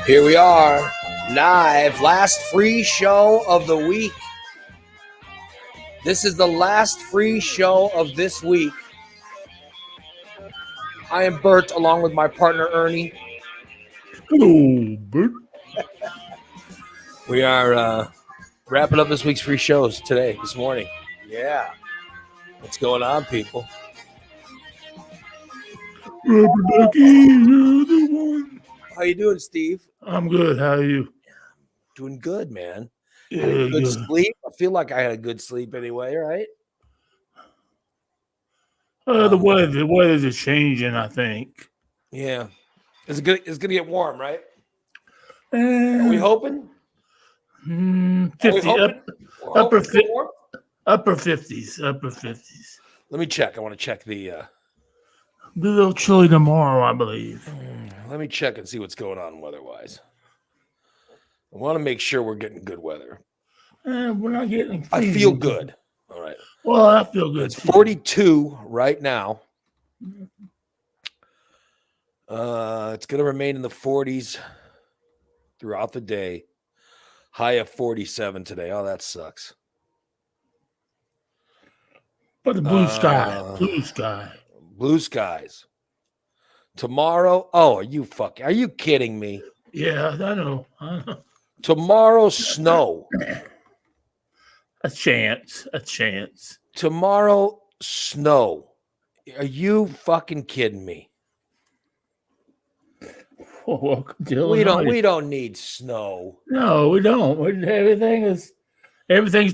Here we are, live, last free show of the week. This is the last free show of this week. I am Bert, along with my partner Ernie. Hello, Bert. We are wrapping up this week's free shows this morning. Yeah. What's going on, people? Rubber Ducky, you're the one. How you doing, Steve? I'm good. How are you? Doing good, man. Yeah, Had a good good. sleep. I feel like I had a good sleep anyway, right? The weather's just changing, I think. Yeah. It's gonna get warm, right? Are we hoping? 50 Upper 50s. upper 50s. Let me check. I want to check the. Be a little chilly tomorrow, I believe. Let me check and see what's going on weather-wise. I want to make sure we're getting good weather. We're not getting. I feel good. All right. Well, I feel good. It's 42 right now. It's going to remain in the 40s throughout the day. High of 47 today. Oh, that sucks. But the blue sky. Blue skies. Tomorrow. Oh, are you kidding me? Yeah, I know. Tomorrow, snow. A chance. Tomorrow, snow. Are you fucking kidding me? Well, welcome to Illinois. We don't need snow. No, we don't. Everything's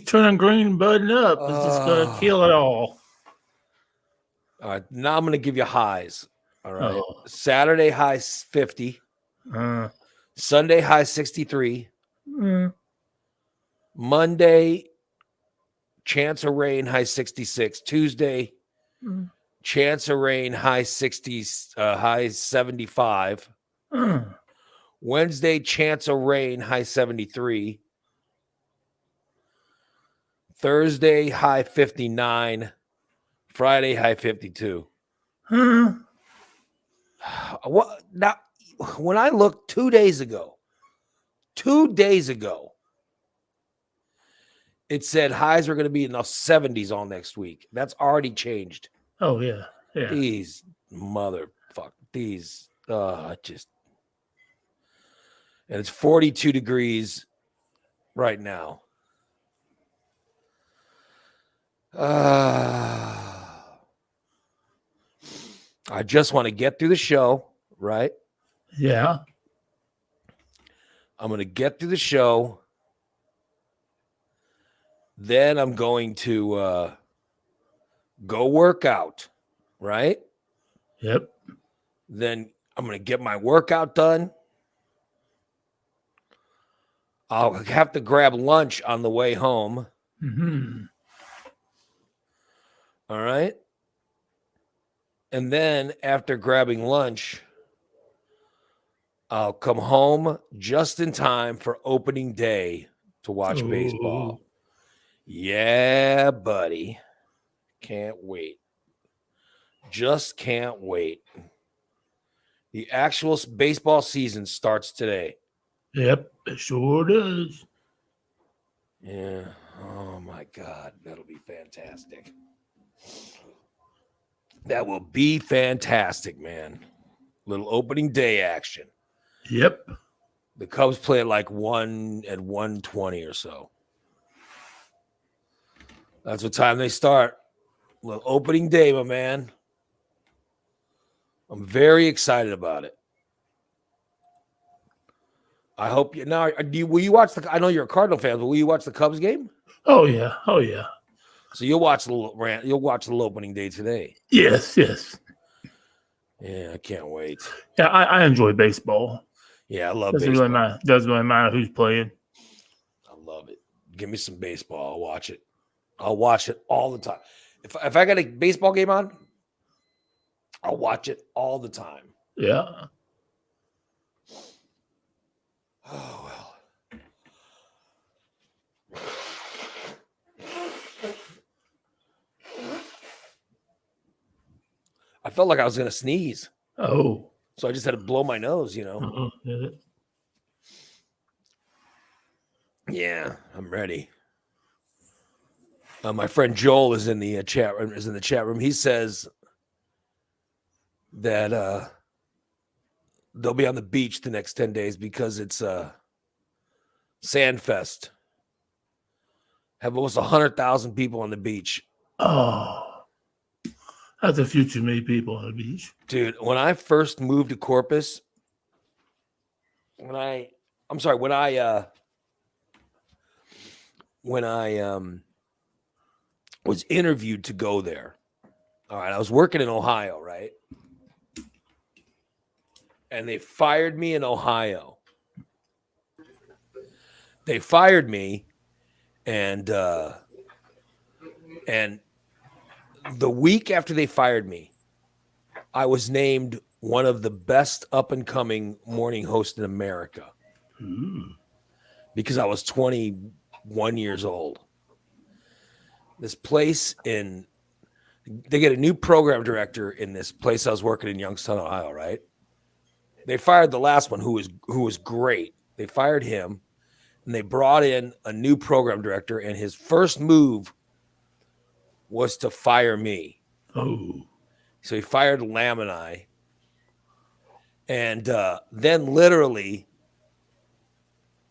turning green and budding up. It's just gonna kill it all. All right, now I'm gonna give you highs. All right. Saturday high 50. Sunday high 63. Monday, chance of rain, high 66. Tuesday, chance of rain, high 60s, high 75. Wednesday, chance of rain, high 73. Thursday, high 59. Friday, high 52. What now? When I looked 2 days ago, it said highs were going to be in the 70s all next week. That's already changed. Oh, yeah. These and it's 42 degrees right now. I just want to get through the show, right? Yeah. I'm going to get through the show. Then I'm going to go work out, right? Yep. Then I'm going to get my workout done. I'll have to grab lunch on the way home. All right. And then after grabbing lunch, I'll come home just in time for opening day to watch baseball. Yeah, buddy. Can't wait. Just can't wait. The actual baseball season starts today. Yep, it sure does. Yeah. Oh, my God. That'll be fantastic. That will be fantastic, man. Little opening day action. Yep. The Cubs play at like 1:20 or so. That's what time they start. Little opening day, my man. I'm very excited about it. I hope you now. Will you watch I know you're a Cardinal fan, but will you watch the Cubs game? Oh yeah. So you'll watch the little opening day today. Yes. Yeah, I can't wait. Yeah, I enjoy baseball. Yeah, I love baseball. Doesn't really matter who's playing. I love it. Give me some baseball. I'll watch it. I'll watch it all the time. If I got a baseball game on, I'll watch it all the time. Yeah. Oh, well. I felt like I was going to sneeze. Oh. So I just had to blow my nose, Yeah, I'm ready. My friend Joel is in the chat room. He says that they'll be on the beach the next 10 days because it's Sandfest. Have almost 100,000 people on the beach. Oh, that's a few too many people on the beach. Dude, when I first moved to Corpus, when I was interviewed to go there. All right, I was working in Ohio, right? And they fired me in Ohio. They fired me, and the week after they fired me, I was named one of the best up-and-coming morning hosts in America because I was 21 years old. This place they get a new program director in this place I was working in Youngstown, Ohio, right? They fired the last one who was great. They fired him, and they brought in a new program director, and his first move was to fire me. Oh. So he fired Lamb and I. And then literally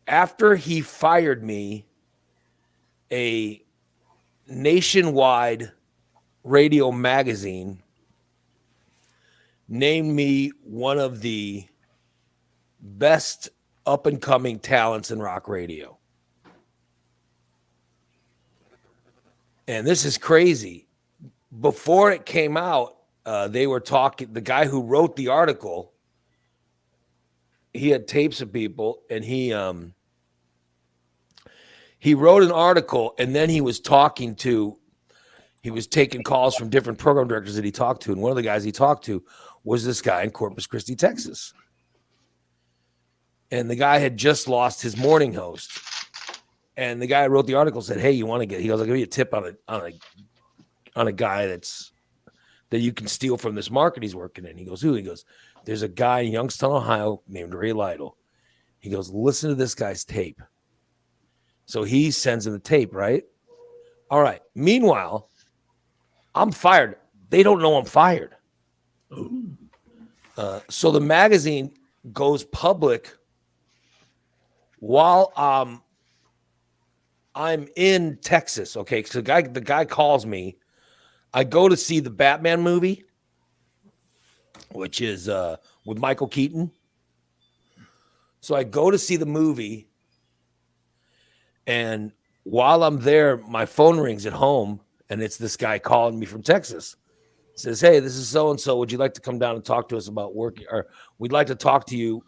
after he fired me, a nationwide radio magazine named me one of the best up-and-coming talents in rock radio. And this is crazy. Before it came out, they were talking, the guy who wrote the article, he had tapes of people, and he wrote an article, and then he was taking calls from different program directors that he talked to. And one of the guys he talked to was this guy in Corpus Christi, Texas. And the guy had just lost his morning host. And the guy who wrote the article said, "Hey, you want to get?" He goes, "I'll give you a tip on a guy that you can steal from this market he's working in." He goes, "Who?" He goes, "There's a guy in Youngstown, Ohio named Ray Lytle." He goes, "Listen to this guy's tape." So he sends him the tape, right? All right. Meanwhile, I'm fired. They don't know I'm fired. So the magazine goes public while I'm in Texas. Okay, so the guy calls me. I go to see the Batman movie, which is with Michael Keaton. So I go to see the movie, and while I'm there, my phone rings at home, and it's this guy calling me from Texas. Says, "Hey, this is so-and-so. Would you like to come down and talk to us about working? Or we'd like to talk to you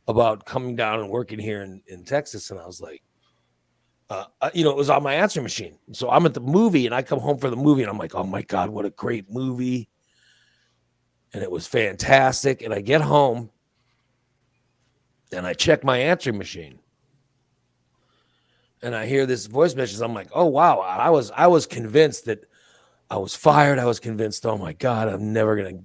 about coming down and working here in Texas." And I was like, it was on my answering machine. So I'm at the movie, and I come home for the movie, and I'm like, "Oh my God, what a great movie." And it was fantastic. And I get home, and I check my answering machine, and I hear this voice message. I'm like, "Oh wow." I was convinced that I was fired. I was convinced, oh my God, I'm never going to,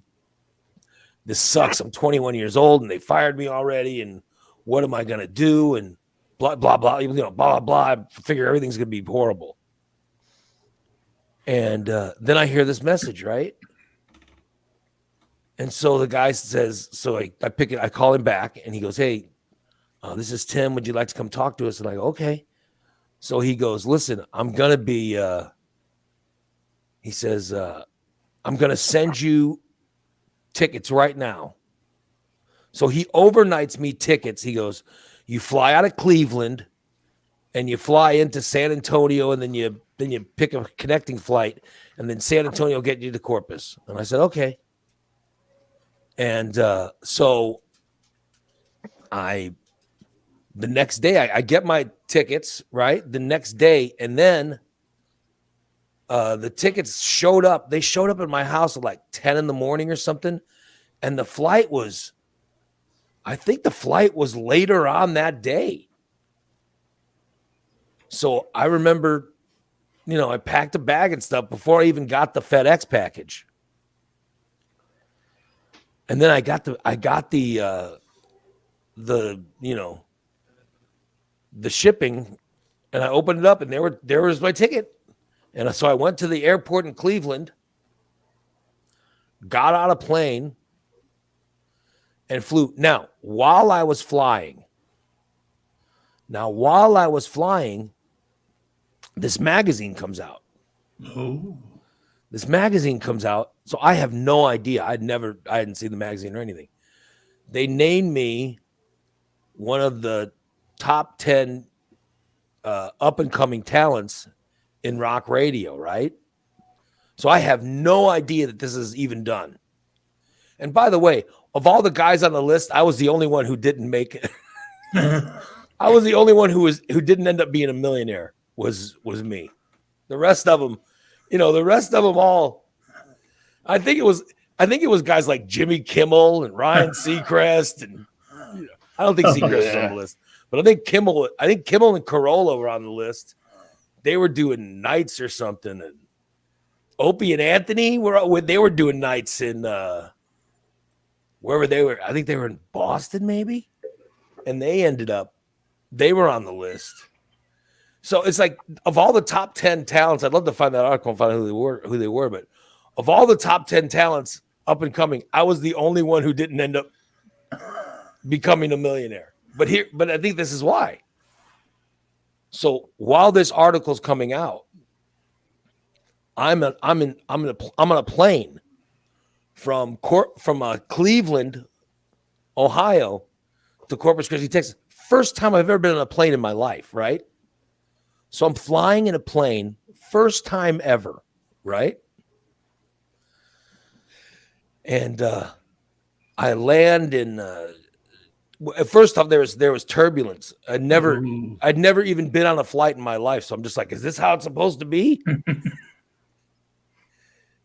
this sucks. I'm 21 years old and they fired me already. And what am I going to do? And blah, blah, blah, blah, blah, blah. I figure everything's going to be horrible. And then I hear this message, right? And so the guy says, so I pick it, I call him back, and he goes, "Hey, this is Tim. Would you like to come talk to us?" And I go, "Okay." So he goes, "Listen, I'm going to be, he says, I'm going to send you tickets right now." So he overnights me tickets. He goes, "You fly out of Cleveland and you fly into San Antonio, and then you pick a connecting flight, and then San Antonio will get you to Corpus." And I said, "Okay." And so the next day I get my tickets, right? The next day, and then the tickets showed up. They showed up at my house at like 10 in the morning or something. And I think the flight was later on that day. So I remember, I packed a bag and stuff before I even got the FedEx package. And then I got the the shipping, and I opened it up, and there was my ticket. And so I went to the airport in Cleveland, got on a plane, and flew. Now, while I was flying, this magazine comes out. Oh. This magazine comes out. So I have no idea. I hadn't seen the magazine or anything. They named me one of the top 10 up and coming talents in rock radio, right? So I have no idea that this is even done. And by the way, of all the guys on the list, I was the only one who didn't make it. I was the only one who didn't end up being a millionaire. Was me. The rest of them, all. I think it was guys like Jimmy Kimmel and Ryan Seacrest, and I don't think Seacrest was on the list, but I think Kimmel and Corolla were on the list. They were doing nights or something, and Opie and Anthony were doing nights in wherever they were. I think they were in Boston, maybe, and they were on the list. So it's like, of all the top 10 talents, I'd love to find that article and find out who they were, but of all the top 10 talents up and coming, I was the only one who didn't end up becoming a millionaire. But I think this is why. So while this article's coming out, I'm on a plane from Cleveland, Ohio to Corpus Christi, Texas. First time I've ever been on a plane in my life, right? So I'm flying in a plane, first time ever, right? And I land in. First off, there was turbulence. I'd never even been on a flight in my life, so I'm just like, is this how it's supposed to be?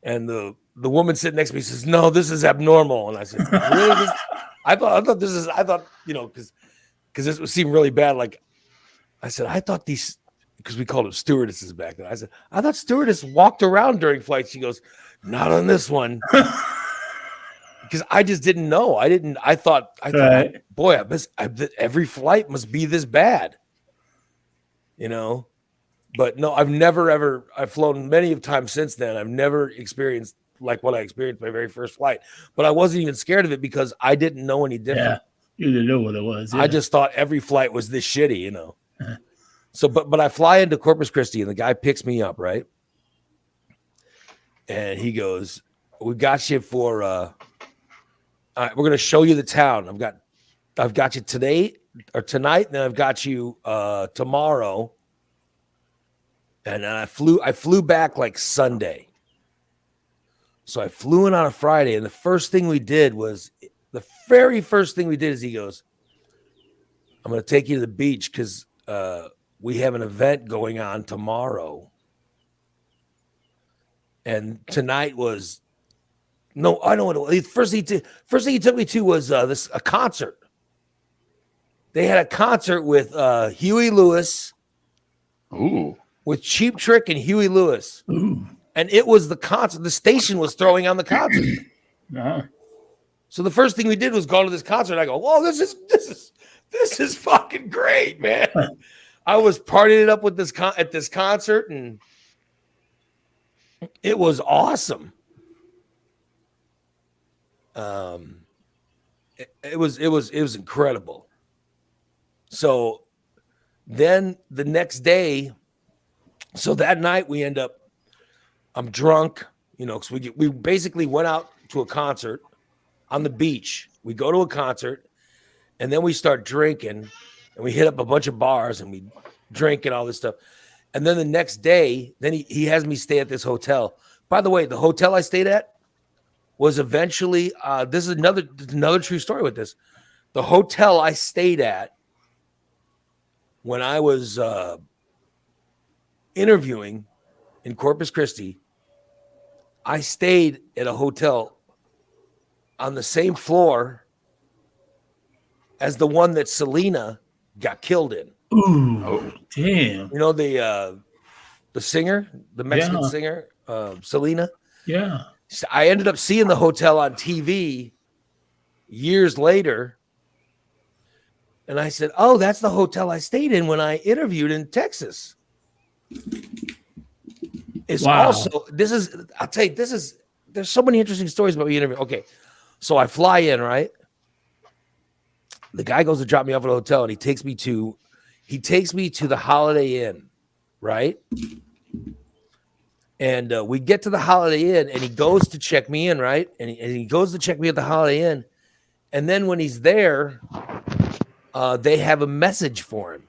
And the woman sitting next to me says, "No, this is abnormal." And I said, "Really? I thought this is. I thought because this seemed really bad. Like I said, I thought these." Because we called them stewardesses back then. I said, I thought stewardess walked around during flights. She goes, not on this one. Because I just didn't know. I thought, boy, every flight must be this bad. But no, I've flown many of times since then. I've never experienced like what I experienced my very first flight. But I wasn't even scared of it because I didn't know any different. Yeah, you didn't know what it was. Yeah. I just thought every flight was this shitty, So, but I fly into Corpus Christi and the guy picks me up, right? And he goes, "We got you for all right, we're gonna show you the town. I've got you today or tonight, and then I've got you tomorrow." And I flew back like Sunday. So I flew in on a Friday, and the very first thing we did is he goes, "I'm gonna take you to the beach because we have an event going on tomorrow." And tonight was I know what it was. First thing he took me to was a concert. They had a concert with Huey Lewis. Ooh. With Cheap Trick and Huey Lewis. Ooh. And it was the concert. The station was throwing on the concert. Uh-huh. So the first thing we did was go to this concert. I go, "Whoa, this is fucking great, man." I was partying it up with at this concert, and it was awesome. It was incredible. So then the next day, so that night I'm drunk, because we basically went out to a concert on the beach. We go to a concert, and then we start drinking. And we hit up a bunch of bars and we drink and all this stuff. And then the next day, then he has me stay at this hotel. By the way, the hotel I stayed at was eventually, this is another true story with this. The hotel I stayed at when I was interviewing in Corpus Christi, I stayed at a hotel on the same floor as the one that Selena got killed in. Ooh, damn. The singer, the Mexican singer, Selena. Yeah. I ended up seeing the hotel on TV years later. And I said, oh, that's the hotel I stayed in when I interviewed in Texas. It's Wow. also, I'll tell you, there's so many interesting stories about me interviewing. Okay. So I fly in, right? The guy goes to drop me off at a hotel and he takes me to the Holiday Inn, right? And we get to the Holiday Inn and he goes to check me in, right? And he goes to check me at the Holiday Inn. And then when he's there, they have a message for him.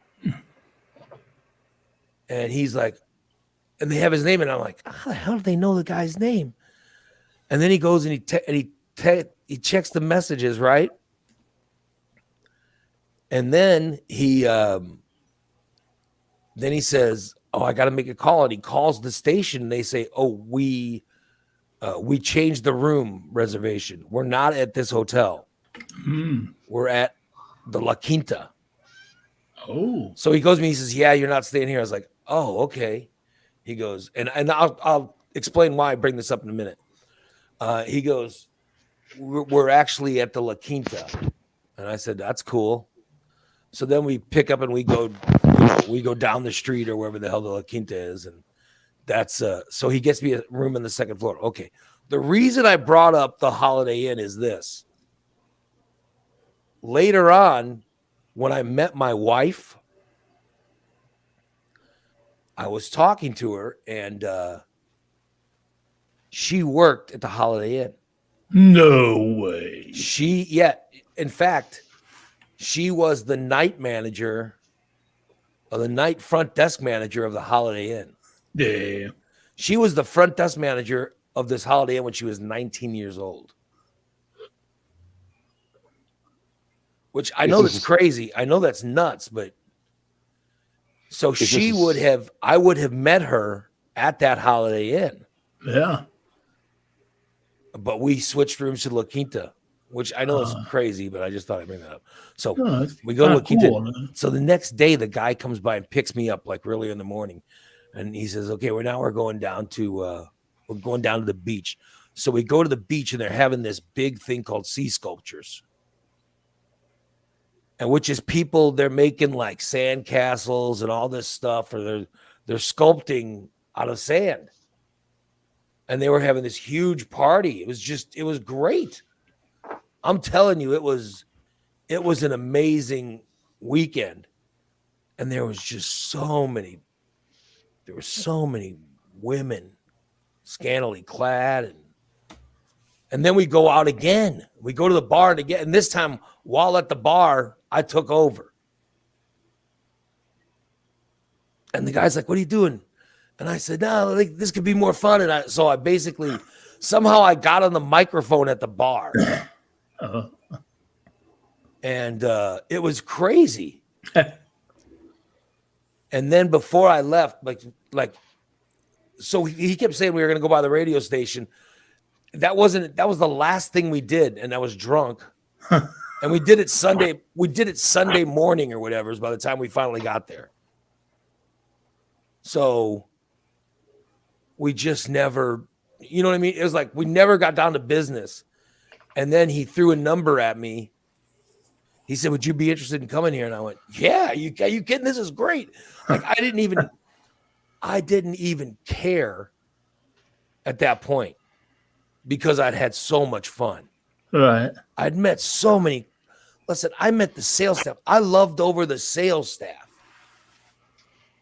And he's like, and they have his name. And I'm like, how the hell do they know the guy's name? And then he goes and he checks the messages, right? And then he says, oh, I got to make a call. And he calls the station and they say, oh, we changed the room reservation. We're not at this hotel. We're at the La Quinta. Oh. So he goes to me, he says, yeah, you're not staying here. I was like, oh, okay. He goes, and I'll explain why I bring this up in a minute. He goes, we're actually at the La Quinta. And I said, that's cool. So then we pick up and we go down the street or wherever the hell the La Quinta is. And that's, so he gets me a room in the second floor. Okay. The reason I brought up the Holiday Inn is this. Later on, when I met my wife, I was talking to her and she worked at the Holiday Inn. No way. In fact, she was the night manager or the night front desk manager of the Holiday Inn. Yeah. She was the front desk manager of this Holiday Inn when she was 19 years old. Which I know that's crazy. I know that's nuts, but so I would have met her at that Holiday Inn. Yeah. But we switched rooms to La Quinta, which I know is crazy, but I just thought I'd bring that up. So we go to La Quinta. Cool, so the next day, the guy comes by and picks me up like really in the morning. And he says, okay, we're going down to the beach. So we go to the beach and they're having this big thing called sea sculptures. And which is people, they're making like sand castles and all this stuff, or they're sculpting out of sand. And they were having this huge party. It was great. I'm telling you, it was an amazing weekend. And there were so many women scantily clad. And then we go out again. We go to the bar again. And this time, while at the bar, I took over. And the guy's like, what are you doing? And I said, no, this could be more fun. And so I basically, somehow I got on the microphone at the bar. And it was crazy. And then before I left, so he kept saying we were going to go by the radio station. That was the last thing we did. And I was drunk. And we did it Sunday. We did it Sunday morning or whatever. By the time we finally got there. So we just never, you know what I mean? It was like we never got down to business. And then he threw a number at me. He said, would you be interested in coming here? And I went, yeah, are you kidding? This is great. Like I didn't even care at that point because I'd had so much fun. Right. I'd met so many. Listen, I met the sales staff. I loved over the sales staff.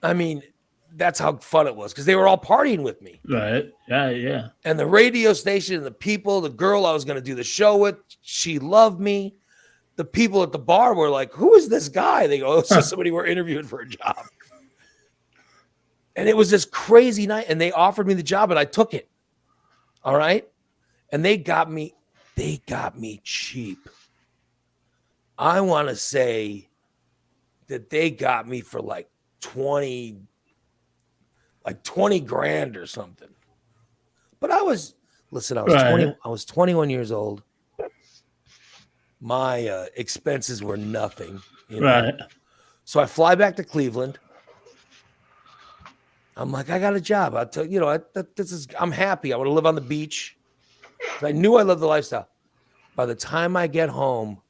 I mean, that's how fun it was because they were all partying with me. Right. Yeah. Yeah. And the radio station and the people, the girl I was going to do the show with, she loved me. The people at the bar were like, who is this guy? They go, oh, it's just somebody we're interviewing for a job. And it was this crazy night. And they offered me the job and I took it. All right. And they got me cheap. I want to say that they got me for like 20 grand or something. But I was 21 years old. My expenses were nothing. You know? Right. So I fly back to Cleveland. I'm like, I got a job. I'll tell you, I'm happy. I want to live on the beach. I knew I loved the lifestyle. By the time I get home,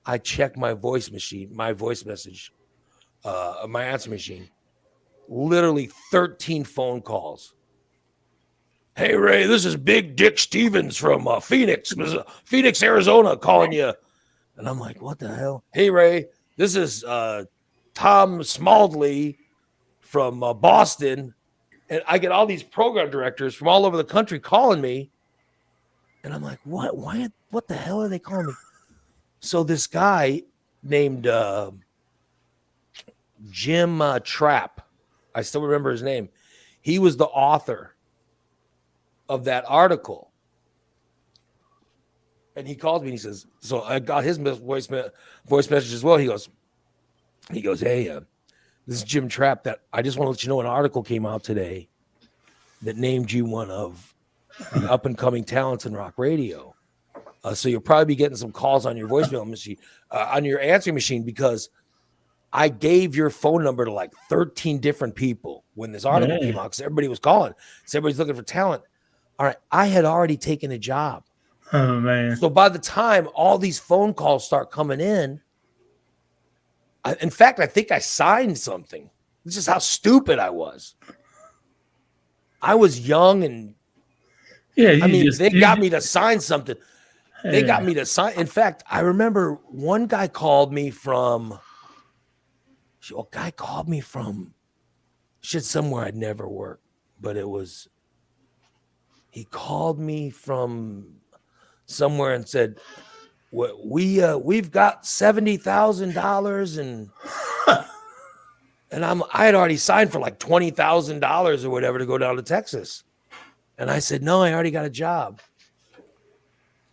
I check my voice message, my answer machine. Literally 13 phone calls. Hey, Ray, this is Big Dick Stevens from Phoenix, Arizona, calling you. And I'm like, what the hell? Hey, Ray, this is Tom Smaldley from Boston. And I get all these program directors from all over the country calling me. And I'm like, what? Why? What the hell are they calling me? So this guy named Jim Trapp, I still remember his name. He was the author of that article. And he called me and he says, so I got his voice message as well. He goes, hey, this is Jim Trapp. That I just want to let you know an article came out today that named you one of the up and coming talents in rock radio. So you'll probably be getting some calls on your voicemail machine, on your answering machine, because I gave your phone number to like 13 different people when this article came out, because everybody was calling. So everybody's looking for talent. All right. I had already taken a job. Oh, man. So by the time all these phone calls start coming in, in fact, I think I signed something. This is how stupid I was. I was young and they got me to sign something. They got me to sign. In fact, I remember one guy called me from shit somewhere I'd never worked, but he called me from somewhere and said, we've got $70,000 and I had already signed for like $20,000 or whatever to go down to Texas. And I said, no, I already got a job.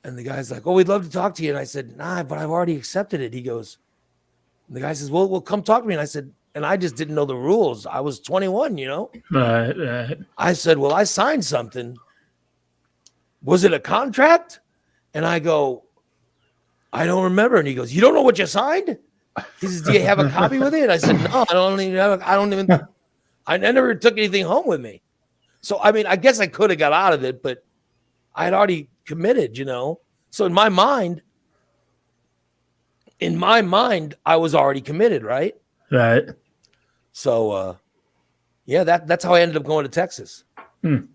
And the guy's like, oh, we'd love to talk to you. And I said, nah, but I've already accepted it. He goes, and the guy says, well, come talk to me. And I said, and I just didn't know the rules. I was 21, you know? Right. I said, well, I signed something. Was it a contract? And I go, I don't remember. And he goes, you don't know what you signed? He says, do you have a copy with it? And I said, no, I never took anything home with me. So, I mean, I guess I could have got out of it, but I had already committed, you know? So in my mind, I was already committed, right? Right. So, that's how I ended up going to Texas. And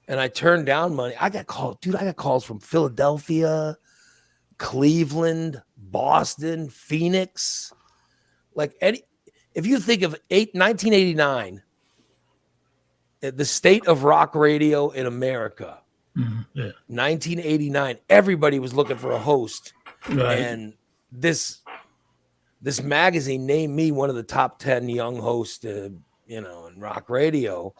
I turned down money. I got calls from Philadelphia, Cleveland, Boston, Phoenix. Like if you think of 1989, the state of rock radio in America, 1989, everybody was looking for a host. Right. And this magazine named me one of the top 10 young hosts, in rock radio.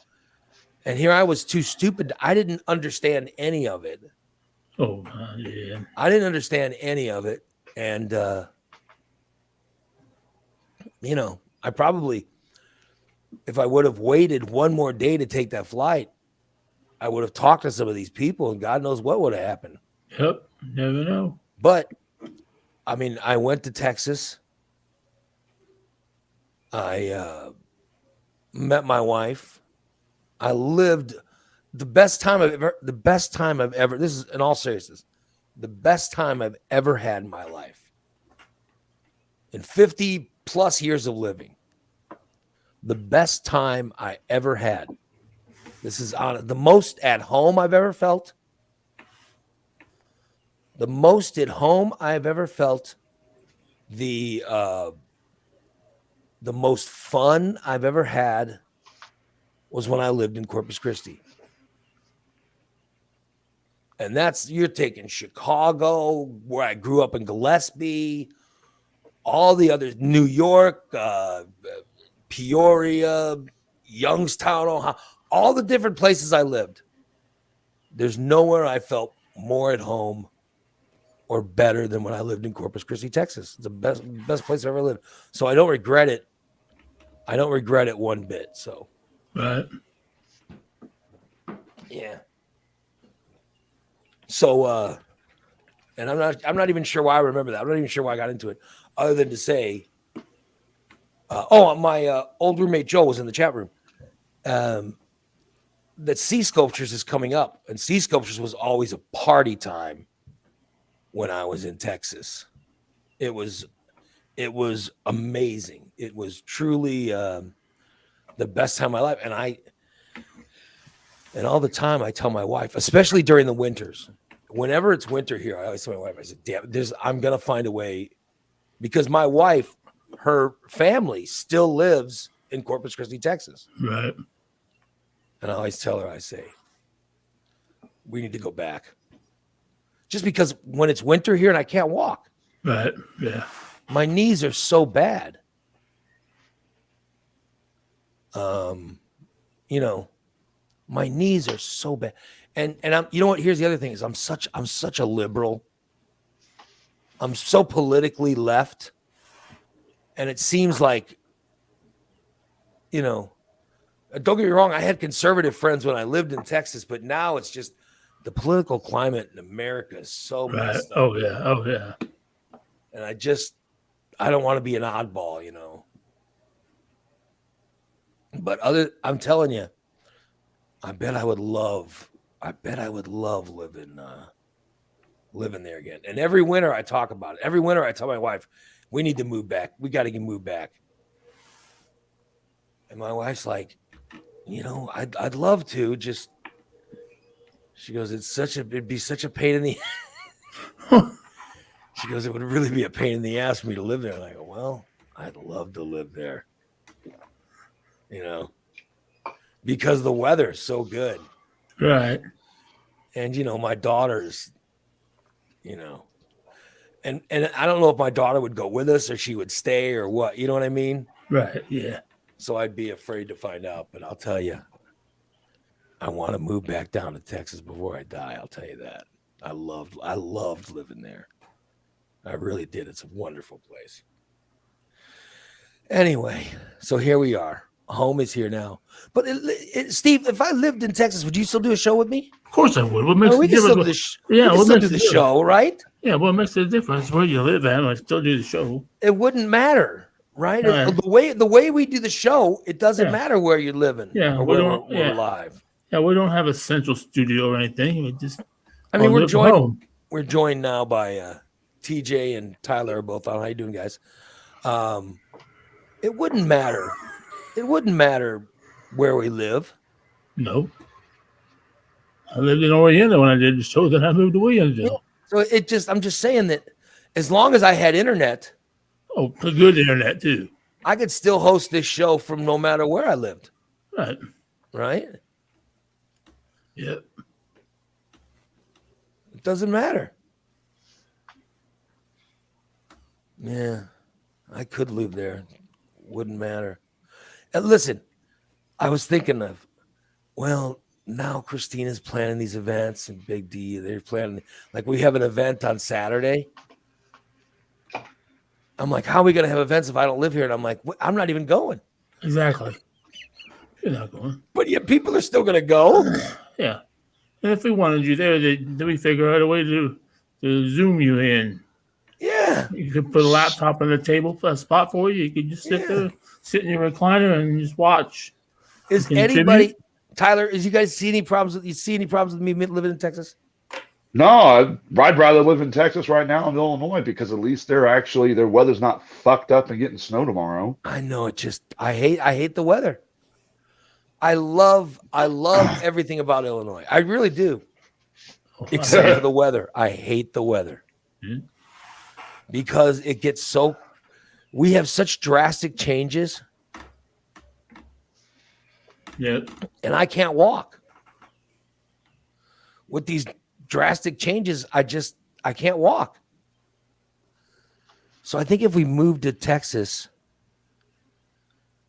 And here I was too stupid. I didn't understand any of it. Oh, yeah. I didn't understand any of it. And, I probably, if I would have waited one more day to take that flight, I would have talked to some of these people and God knows what would have happened. Yep. Never know. But, I mean, I went to Texas. I met my wife. I lived the best time I've ever, this is in all seriousness, the best time I've ever had in my life. In 50 plus years of living, the best time I ever had. This is on the most at home I've ever felt. The most at home I've ever felt. The most fun I've ever had was when I lived in Corpus Christi. And you're taking Chicago, where I grew up in Gillespie, all the others, New York, Peoria, Youngstown, Ohio, all the different places I lived. There's nowhere I felt more at home or better than when I lived in Corpus Christi, Texas. It's the best place I've ever lived. So I don't regret it. I don't regret it one bit. So, right. Yeah. So, and I'm not even sure why I remember that. I'm not even sure why I got into it, other than to say, my old roommate Joe was in the chat room. That Sea Sculptures is coming up, and Sea Sculptures was always a party time when I was in Texas. It was amazing. It was truly the best time of my life. And all the time I tell my wife, especially during the winters, whenever it's winter here, I always tell my wife, I said, damn, I'm going to find a way, because my wife, her family still lives in Corpus Christi, Texas. Right. And I always tell her, I say, we need to go back. Just because when it's winter here and I can't walk. Right. Yeah. My knees are so bad. My knees are so bad. And I'm, you know what? Here's the other thing is I'm such a liberal. I'm so politically left. And it seems like, don't get me wrong, I had conservative friends when I lived in Texas, but now it's just the political climate in America is so Right. messed up. Oh yeah. Oh yeah. And I don't want to be an oddball, But I'm telling you, I bet I would love living there again. And every winter I talk about it. Every winter I tell my wife, we need to move back. We got to move back. And my wife's like, I'd love to. Just, she goes, it'd be such a pain in the. She goes, it would really be a pain in the ass for me to live there. And I go, well, I'd love to live there. Because the weather's so good. Right. And, my daughters, and I don't know if my daughter would go with us or she would stay or what, you know what I mean? Right. Yeah. So I'd be afraid to find out, but I'll tell you, I want to move back down to Texas before I die. I'll tell you that. I loved living there. I really did. It's a wonderful place. Anyway, so here we are. Home is here now. But Steve, if I lived in Texas, would you still do a show with me? Of course I would. What makes we the can still difference? do the, we can still do the difference? show, right? Yeah. What makes the difference? Where you live at, I still do the show. It wouldn't matter, right? Right. The way we do the show, it doesn't matter where you're living. Yeah, or we where don't- we're yeah. live. Yeah, we don't have a central studio or anything. We just. I mean, all we're live joined. home. We're joined now by TJ and Tyler are both on. How you doing, guys? It wouldn't matter. It wouldn't matter where we live. No. I lived in Oriental when I did the show. Then I moved to Williamsville. So I'm just saying that as long as I had internet, Oh, a good internet too. I could still host this show from no matter where I lived. Right. Right? Yeah. It doesn't matter. Yeah, I could live there. Wouldn't matter. And listen, I was thinking of, well, now Christina's planning these events and Big D, they're planning, like we have an event on Saturday. I'm like, how are we going to have events if I don't live here? And I'm like, I'm not even going. Exactly. You're not going. But yet people are still going to go. Yeah. And if we wanted you there, then we figure out a way to Zoom you in. Yeah. You could put a laptop on the table, a spot for you. You could just sit there, sit in your recliner, and just watch. Is Contribute? anybody, Tyler, you guys see any problems with me living in Texas? No, I'd rather live in Texas right now in Illinois because at least their weather's not fucked up and getting snow tomorrow. I know, I hate the weather. I love everything about Illinois. I really do. Except for the weather. I hate the weather. Mhm. Because it gets we have such drastic changes Yeah. and I can't walk. With these drastic changes, I can't walk. So I think if we moved to Texas,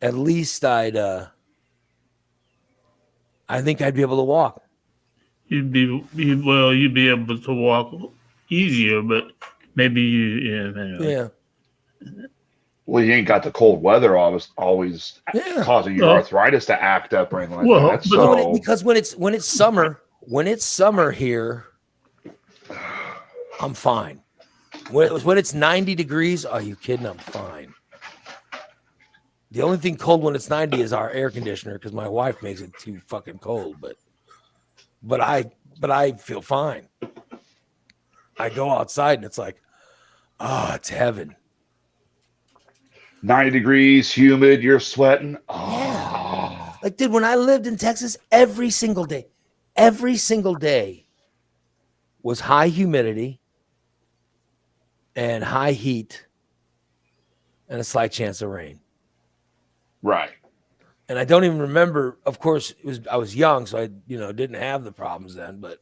at least I think I'd be able to walk. You'd be able to walk easier, but maybe anyway. Yeah. Well, you ain't got the cold weather always Yeah. causing your Well- arthritis to act up or anything like Well, that. but So Because when it's summer here, I'm fine. When it's 90 degrees, are you kidding? I'm fine. The only thing cold when it's 90 is our air conditioner because my wife makes it too fucking cold. But I feel fine. I go outside and it's like, oh, it's heaven. 90 degrees, humid, you're sweating. Oh. Like, dude, when I lived in Texas, every single day was high humidity and high heat and a slight chance of rain. Right. And I don't even remember, of course, I was young, so I, didn't have the problems then, but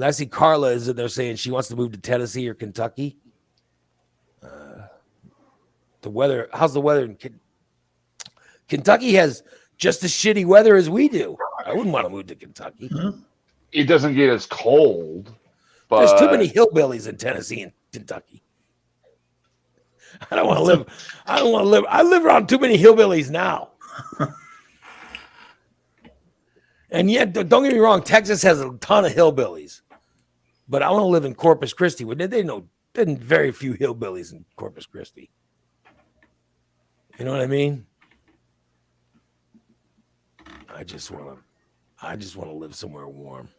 I see Carla is in there saying she wants to move to Tennessee or Kentucky. The weather, how's the weather in Kentucky? Has just as shitty weather as we do. I wouldn't want to move to Kentucky. It doesn't get as cold, but There's too many hillbillies in Tennessee and Kentucky. I don't want to live. I live around too many hillbillies now. And yet, don't get me wrong, Texas has a ton of hillbillies. But I want to live in Corpus Christi. There's very few hillbillies in Corpus Christi. You know what I mean? I just want to live somewhere warm.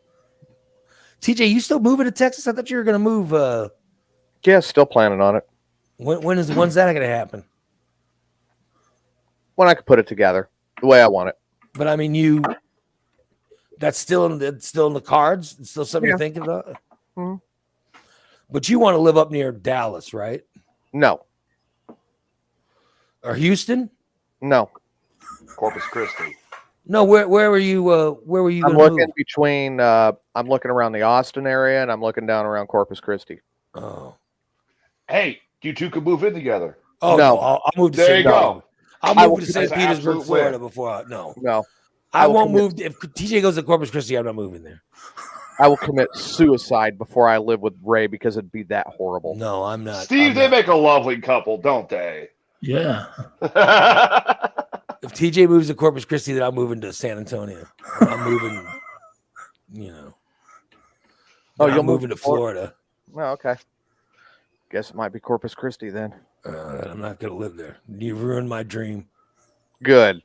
TJ, you still moving to Texas? I thought you were going to move. Yeah, still planning on it. When's that going to happen? When I could put it together the way I want it. But I mean, that's still in the cards. It's still something you're thinking about. Mm-hmm. But you want to live up near Dallas, right? No. Or Houston? No. Corpus Christi. No, where were you? Where were you? I'm looking between. I'm looking around the Austin area, and I'm looking down around Corpus Christi. Oh, Hey, you two could move in together. oh No. no! I'll move to There St. you go. I'll move to St. That's an Petersburg, absolute Florida win. before. No, No. I will won't commit- move. If TJ goes to Corpus Christi, I'm not moving there. I will commit suicide before I live with Ray because it'd be that horrible. No, I'm not. Steve, I'm they not. make a lovely couple, don't they? Yeah. If TJ moves to Corpus Christi, then I'm moving to San Antonio. I'm moving. Oh, I'm you'll move moving to to Florida? Florida. Oh, okay. Guess it might be Corpus Christi then. I'm not going to live there. You ruined my dream. Good.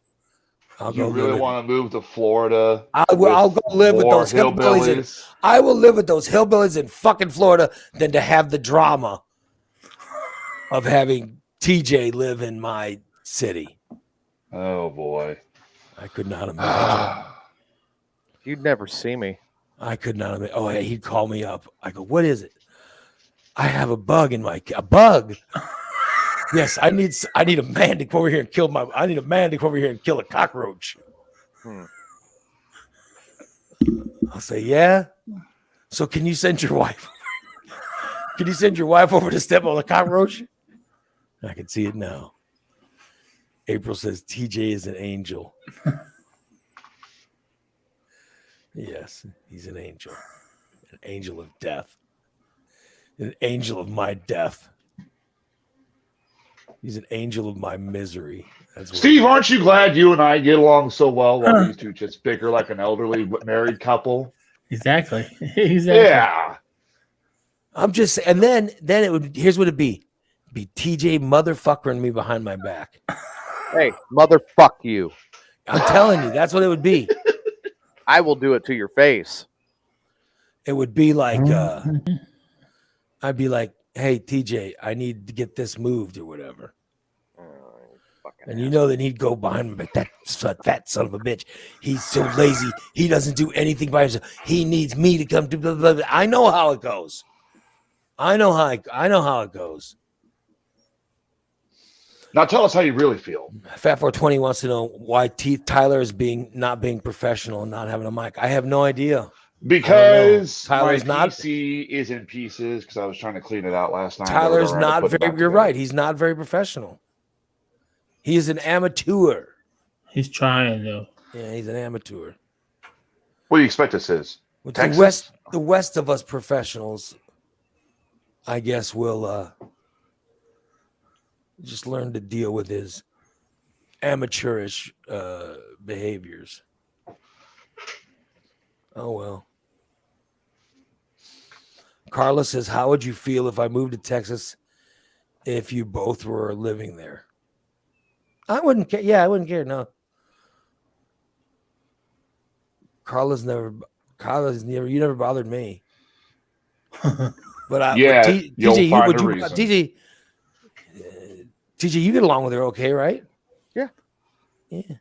I'll You go really live. want to move to Florida? I'll go live with more those hillbillies. I will live with those hillbillies in fucking Florida than to have the drama of having TJ live in my city. Oh boy. I could not imagine. You'd never see me. I could not imagine. Oh, yeah, he'd call me up. I go, what is it? I have a bug in my a bug. Yes, I need a man to come over here and kill I need a man to come over here and kill a cockroach. I'll say, yeah. So can you send your wife? Can you send your wife over to step on the cockroach? I can see it now. April says TJ is an angel. Yes, he's an angel of death, an angel of my death. He's an angel of my misery. That's what Steve, aren't you glad you and I get along so well while these two just bicker like an elderly married couple? Exactly. Exactly. Yeah. I'm just. And then it would. Here's what it'd be. It'd be TJ motherfuckering me behind my back. Hey, motherfuck you. I'm telling you, that's what it would be. I will do it to your face. It would be like, I'd be like, hey, TJ, I need to get this moved or whatever. And you know that he'd go behind me, like, that fat son of a bitch. He's so lazy. He doesn't do anything by himself. He needs me to come to blah, blah, blah. I know how it goes. I know how it goes. Now tell us how you really feel. Fat 420 wants to know why Tyler is not being professional and not having a mic. I have no idea. Because Tyler's my not- PC is in pieces because I was trying to clean it out last night. Tyler's Or I not put it very. back You're together. right. He's not very professional. He is an amateur. He's trying though. Yeah, he's an amateur. What do you expect this is? With Texas? the west of us professionals, I guess, will just learn to deal with his amateurish behaviors. Oh well. Carla says, "How would you feel if I moved to Texas if you both were living there?" I wouldn't care. Yeah, I wouldn't care. No. Carla's never. Carlos you never bothered me. But Yeah, you'll TJ, find would a you reason. TJ, you get along with her okay, right? Yeah. Yeah.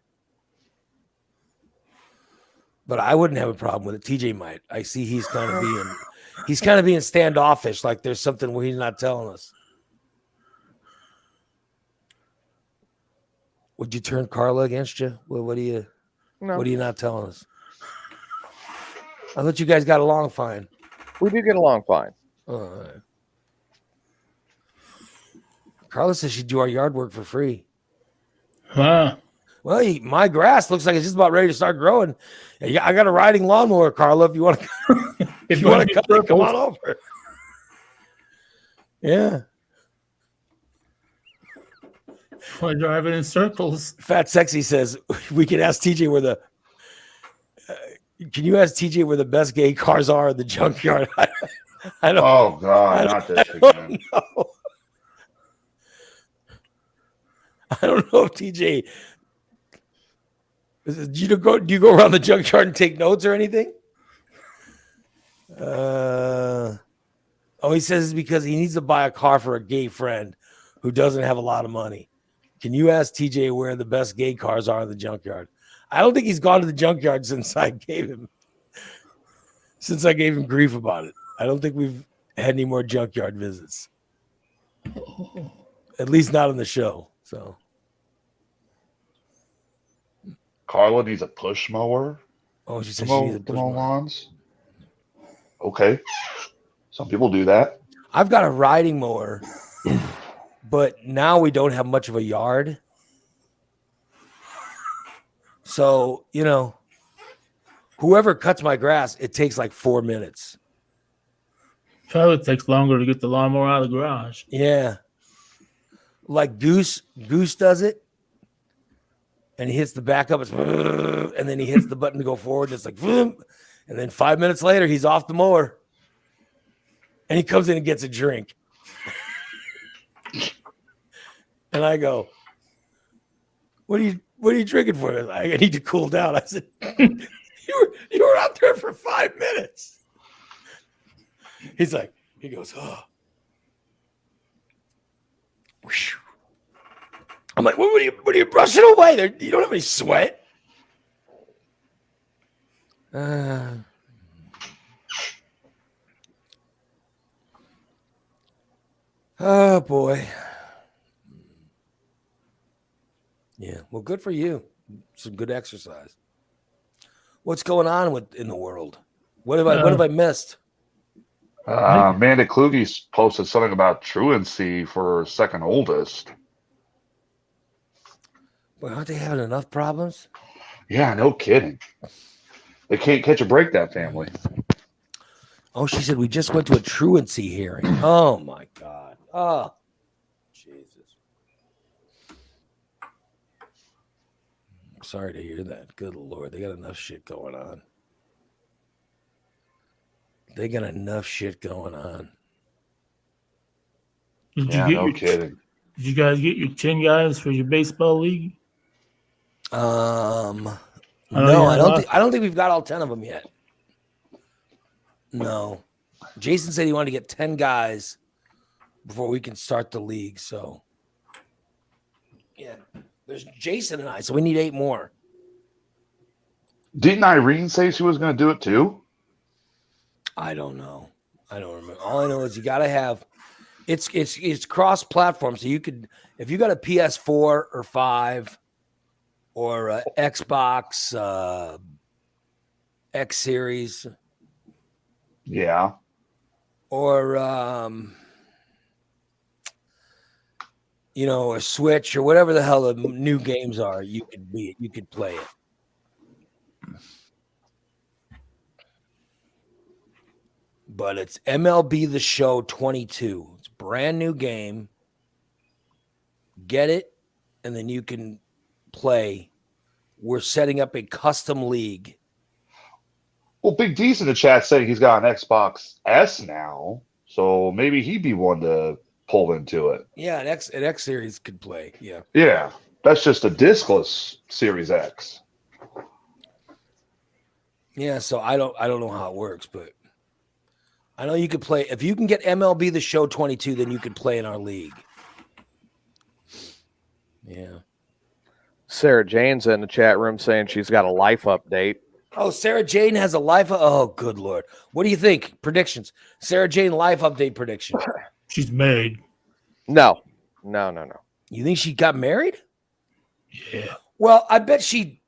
But I wouldn't have a problem with it. TJ might. I see he's kind of being standoffish, like there's something where he's not telling us. Would you turn Carla against you? What are you No, what are you not telling us? I thought you guys got along fine. we do get along fine. All right. Carla says she'd do our yard work for free. Huh. Well, my grass looks like it's just about ready to start growing. I got a riding lawnmower, Carla. If you want to, if you want to come on over. Yeah. I drive it in circles. Fat Sexy says we can ask TJ where the. Can you ask TJ where the best gay cars are in the junkyard? I don't. Oh God, not this again. know. I don't know if TJ. Do you go around the junkyard and take notes or anything? He says it's because he needs to buy a car for a gay friend who doesn't have a lot of money. Can you ask TJ where the best gay cars are in the junkyard? I don't think he's gone to the junkyard since I gave him grief about it. I don't think we've had any more junkyard visits. At least not on the show. So Carla needs a push mower she to said she needs a mow push mower. lawns. Okay, some people do that. I've got a riding mower, but now we don't have much of a yard. So, whoever cuts my grass, it takes like 4 minutes. Probably takes longer to get the lawnmower out of the garage. Yeah. Like Goose does it. And he hits the back up, and then he hits the button to go forward. And it's like, and then 5 minutes later, he's off the mower. And he comes in and gets a drink. And I go, what are you drinking for? I need to cool down. I said, you were out there for 5 minutes. He goes, oh. Whew. I'm like, what are you brushing away? You don't have any sweat. Oh boy. Yeah, well, good for you. Some good exercise. What's going on in the world? What have I missed? Amanda Kluge posted something about truancy for second oldest. Well, aren't they having enough problems? Yeah, no kidding. They can't catch a break, that family. Oh, she said we just went to a truancy hearing. Oh my God. Oh, Jesus. I'm sorry to hear that. Good Lord, they got enough shit going on. They got enough shit going on. Did Yeah, you get no kidding. Did you guys get your 10 guys for your baseball league? No, yeah, I don't think we've got all 10 of them yet. No. Jason said he wanted to get 10 guys before we can start the league. So, yeah, there's Jason and I. So we need 8 more. Didn't Irene say she was going to do it too? I don't know. I don't remember. All I know is you got to have it's cross-platform. So you could, if you got a PS4 or 5 or Xbox X Series, Yeah. or a Switch or whatever the hell the new games are, you could play it. But it's MLB The Show 22. It's a brand new game. Get it, and then you can play. We're setting up a custom league. Well, Big D's in the chat saying he's got an Xbox S now, so maybe he'd be one to pull into it. Yeah, an X Series could play. Yeah. Yeah, that's just a discless Series X. Yeah, so I don't know how it works, but I know you could play if you can get MLB The Show 22, then you could play in our league. Yeah. Sarah Jane's in the chat room saying she's got a life update. Oh, Sarah Jane has a life. Oh, good Lord. What do you think? Predictions. Sarah Jane life update prediction. She's married. No. You think she got married? Yeah. Well, I bet she.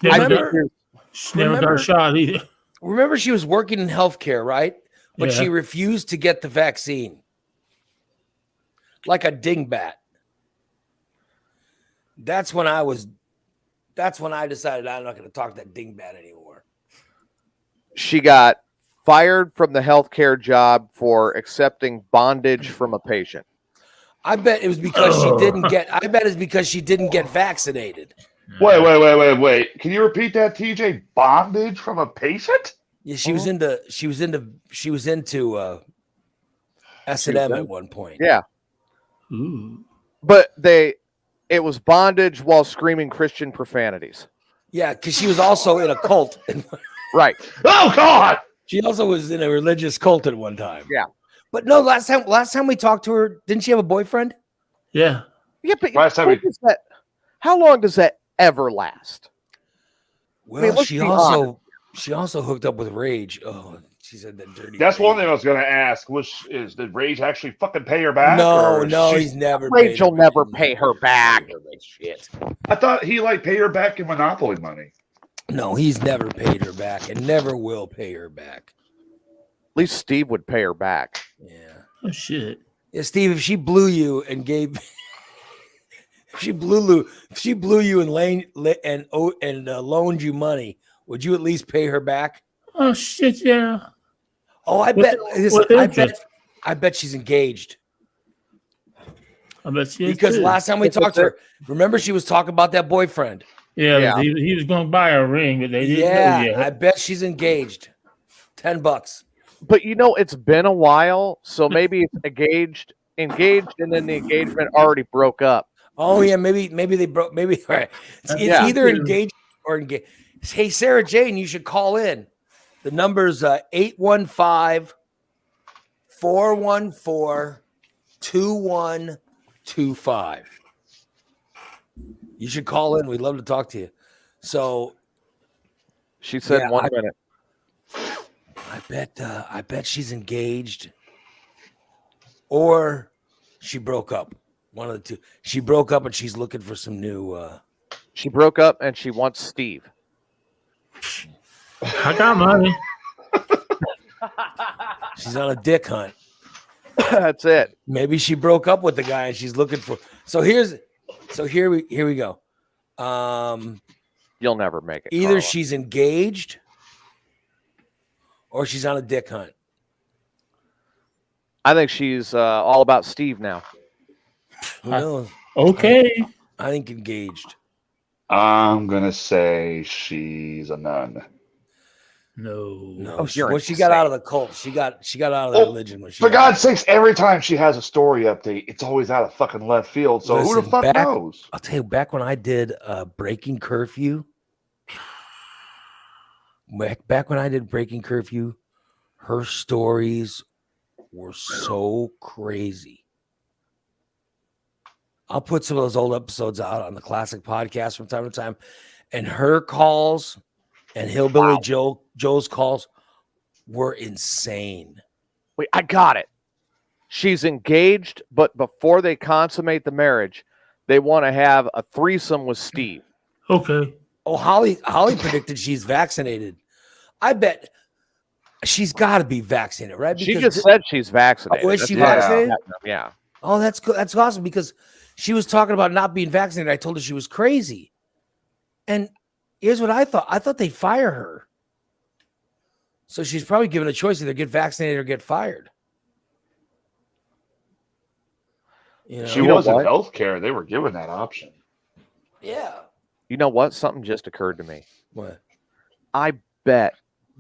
Never, Remember, she never got remember- a shot either. remember she was working in healthcare, right? But Yeah. she refused to get the vaccine. Like a dingbat. That's when I decided I'm not going to talk to that dingbat anymore. She got fired from the healthcare job for accepting bondage from a patient. I bet it was because she didn't get. I bet it's because she didn't get vaccinated. Wait. Can you repeat that, TJ? Bondage from a patient? Yeah, she was into S&M at one point. Yeah. Ooh. But it was bondage while screaming Christian profanities. Yeah, because she was also in a cult. Right. Oh, God! She also was in a religious cult at one time. Yeah. But no, last time we talked to her, didn't she have a boyfriend? Yeah. Yeah, but Last time what we- is that? How long does that ever last? Well, let's she be also hooked up with Rage. Oh, she said that dirty. That's one Rage. thing I was going to ask. Did Rage actually fucking pay her back? No, or no, she- he's never. Rage will paid never her. pay her back. Shit. I thought he paid her back in Monopoly money. No, he's never paid her back and never will pay her back. At least Steve would pay her back. Yeah. Oh shit. Yeah, Steve, if she blew you and gave, if she blew you and loaned you money, would you at least pay her back? Oh shit. Yeah. Oh, I With bet. the- listen, with interest. I bet she's engaged I bet she is because too. last time we talked to her, remember she was talking about that boyfriend. Yeah. Yeah. He was going to buy her a ring, but they didn't Yeah, know yet. I bet she's engaged. $10. But it's been a while, so maybe it's engaged, and then the engagement already broke up. Oh yeah, maybe they broke. Maybe all right. It's Yeah. either engaged or engaged. Hey, Sarah Jane, you should call in. The number's 815-414-2125. You should call in. We'd love to talk to you. So She said Yeah, 1 minute. I bet she's engaged or she broke up. One of the two. She broke up and she's looking for some new She broke up and she wants Steve. I got money. she's on a dick hunt. That's it. Maybe she broke up with the guy and she's looking for. So here we go. You'll never make it. Either Carla. she's engaged or she's on a dick hunt. I think she's all about Steve now. Who knows? Okay. I think engaged. I'm going to say she's a nun. No. No, Oh, you're when she got out of the cult, she got out of the Oh, religion when she For got God's sakes, every time she has a story update, it's always out of fucking left field. So who Listen, the fuck back- knows? I'll tell you, back when I did Breaking Curfew, back when I did Breaking Curfew, her stories were so crazy. I'll put some of those old episodes out on the classic podcast from time to time, and her calls and Hillbilly Joe's calls were insane. Wait, I got it. She's engaged, but before they consummate the marriage, they want to have a threesome with Steve. Okay. Oh, Holly predicted she's vaccinated. I bet she's got to be vaccinated, right? She just said she's vaccinated. Oh, is That's she what I- vaccinated? Yeah. Oh, that's good. That's awesome because she was talking about not being vaccinated. I told her she was crazy. And here's what I thought. I thought they'd fire her. So she's probably given a choice: either get vaccinated or get fired. You know? She You know was in what? healthcare. They were given that option. Yeah. You know what? Something just occurred to me. What? I bet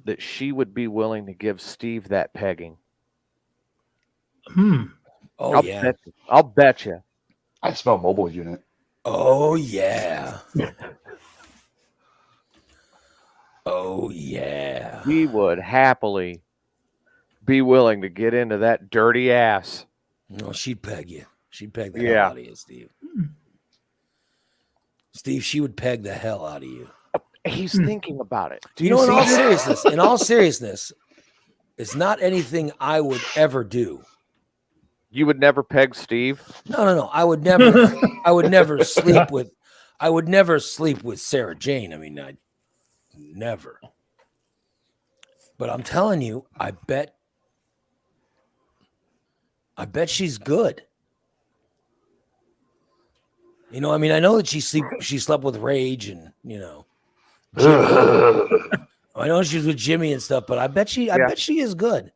that she would be willing to give Steve that pegging. Oh yeah. I'll bet you. I smell mobile unit. Oh yeah. Oh yeah. He would happily be willing to get into that dirty ass. No, she'd peg you. She'd peg the Yeah. hell out of you, Steve. Steve, she would peg the hell out of you. He's thinking about it. Do You know, see in all seriousness, it's not anything I would ever do. You would never peg Steve? No. I would never sleep with Sarah Jane. I mean, I never. But I'm telling you, I bet she's good. You know, I mean, I know that she slept with Rage and, you know, I know she's with Jimmy and stuff, but I bet she is good.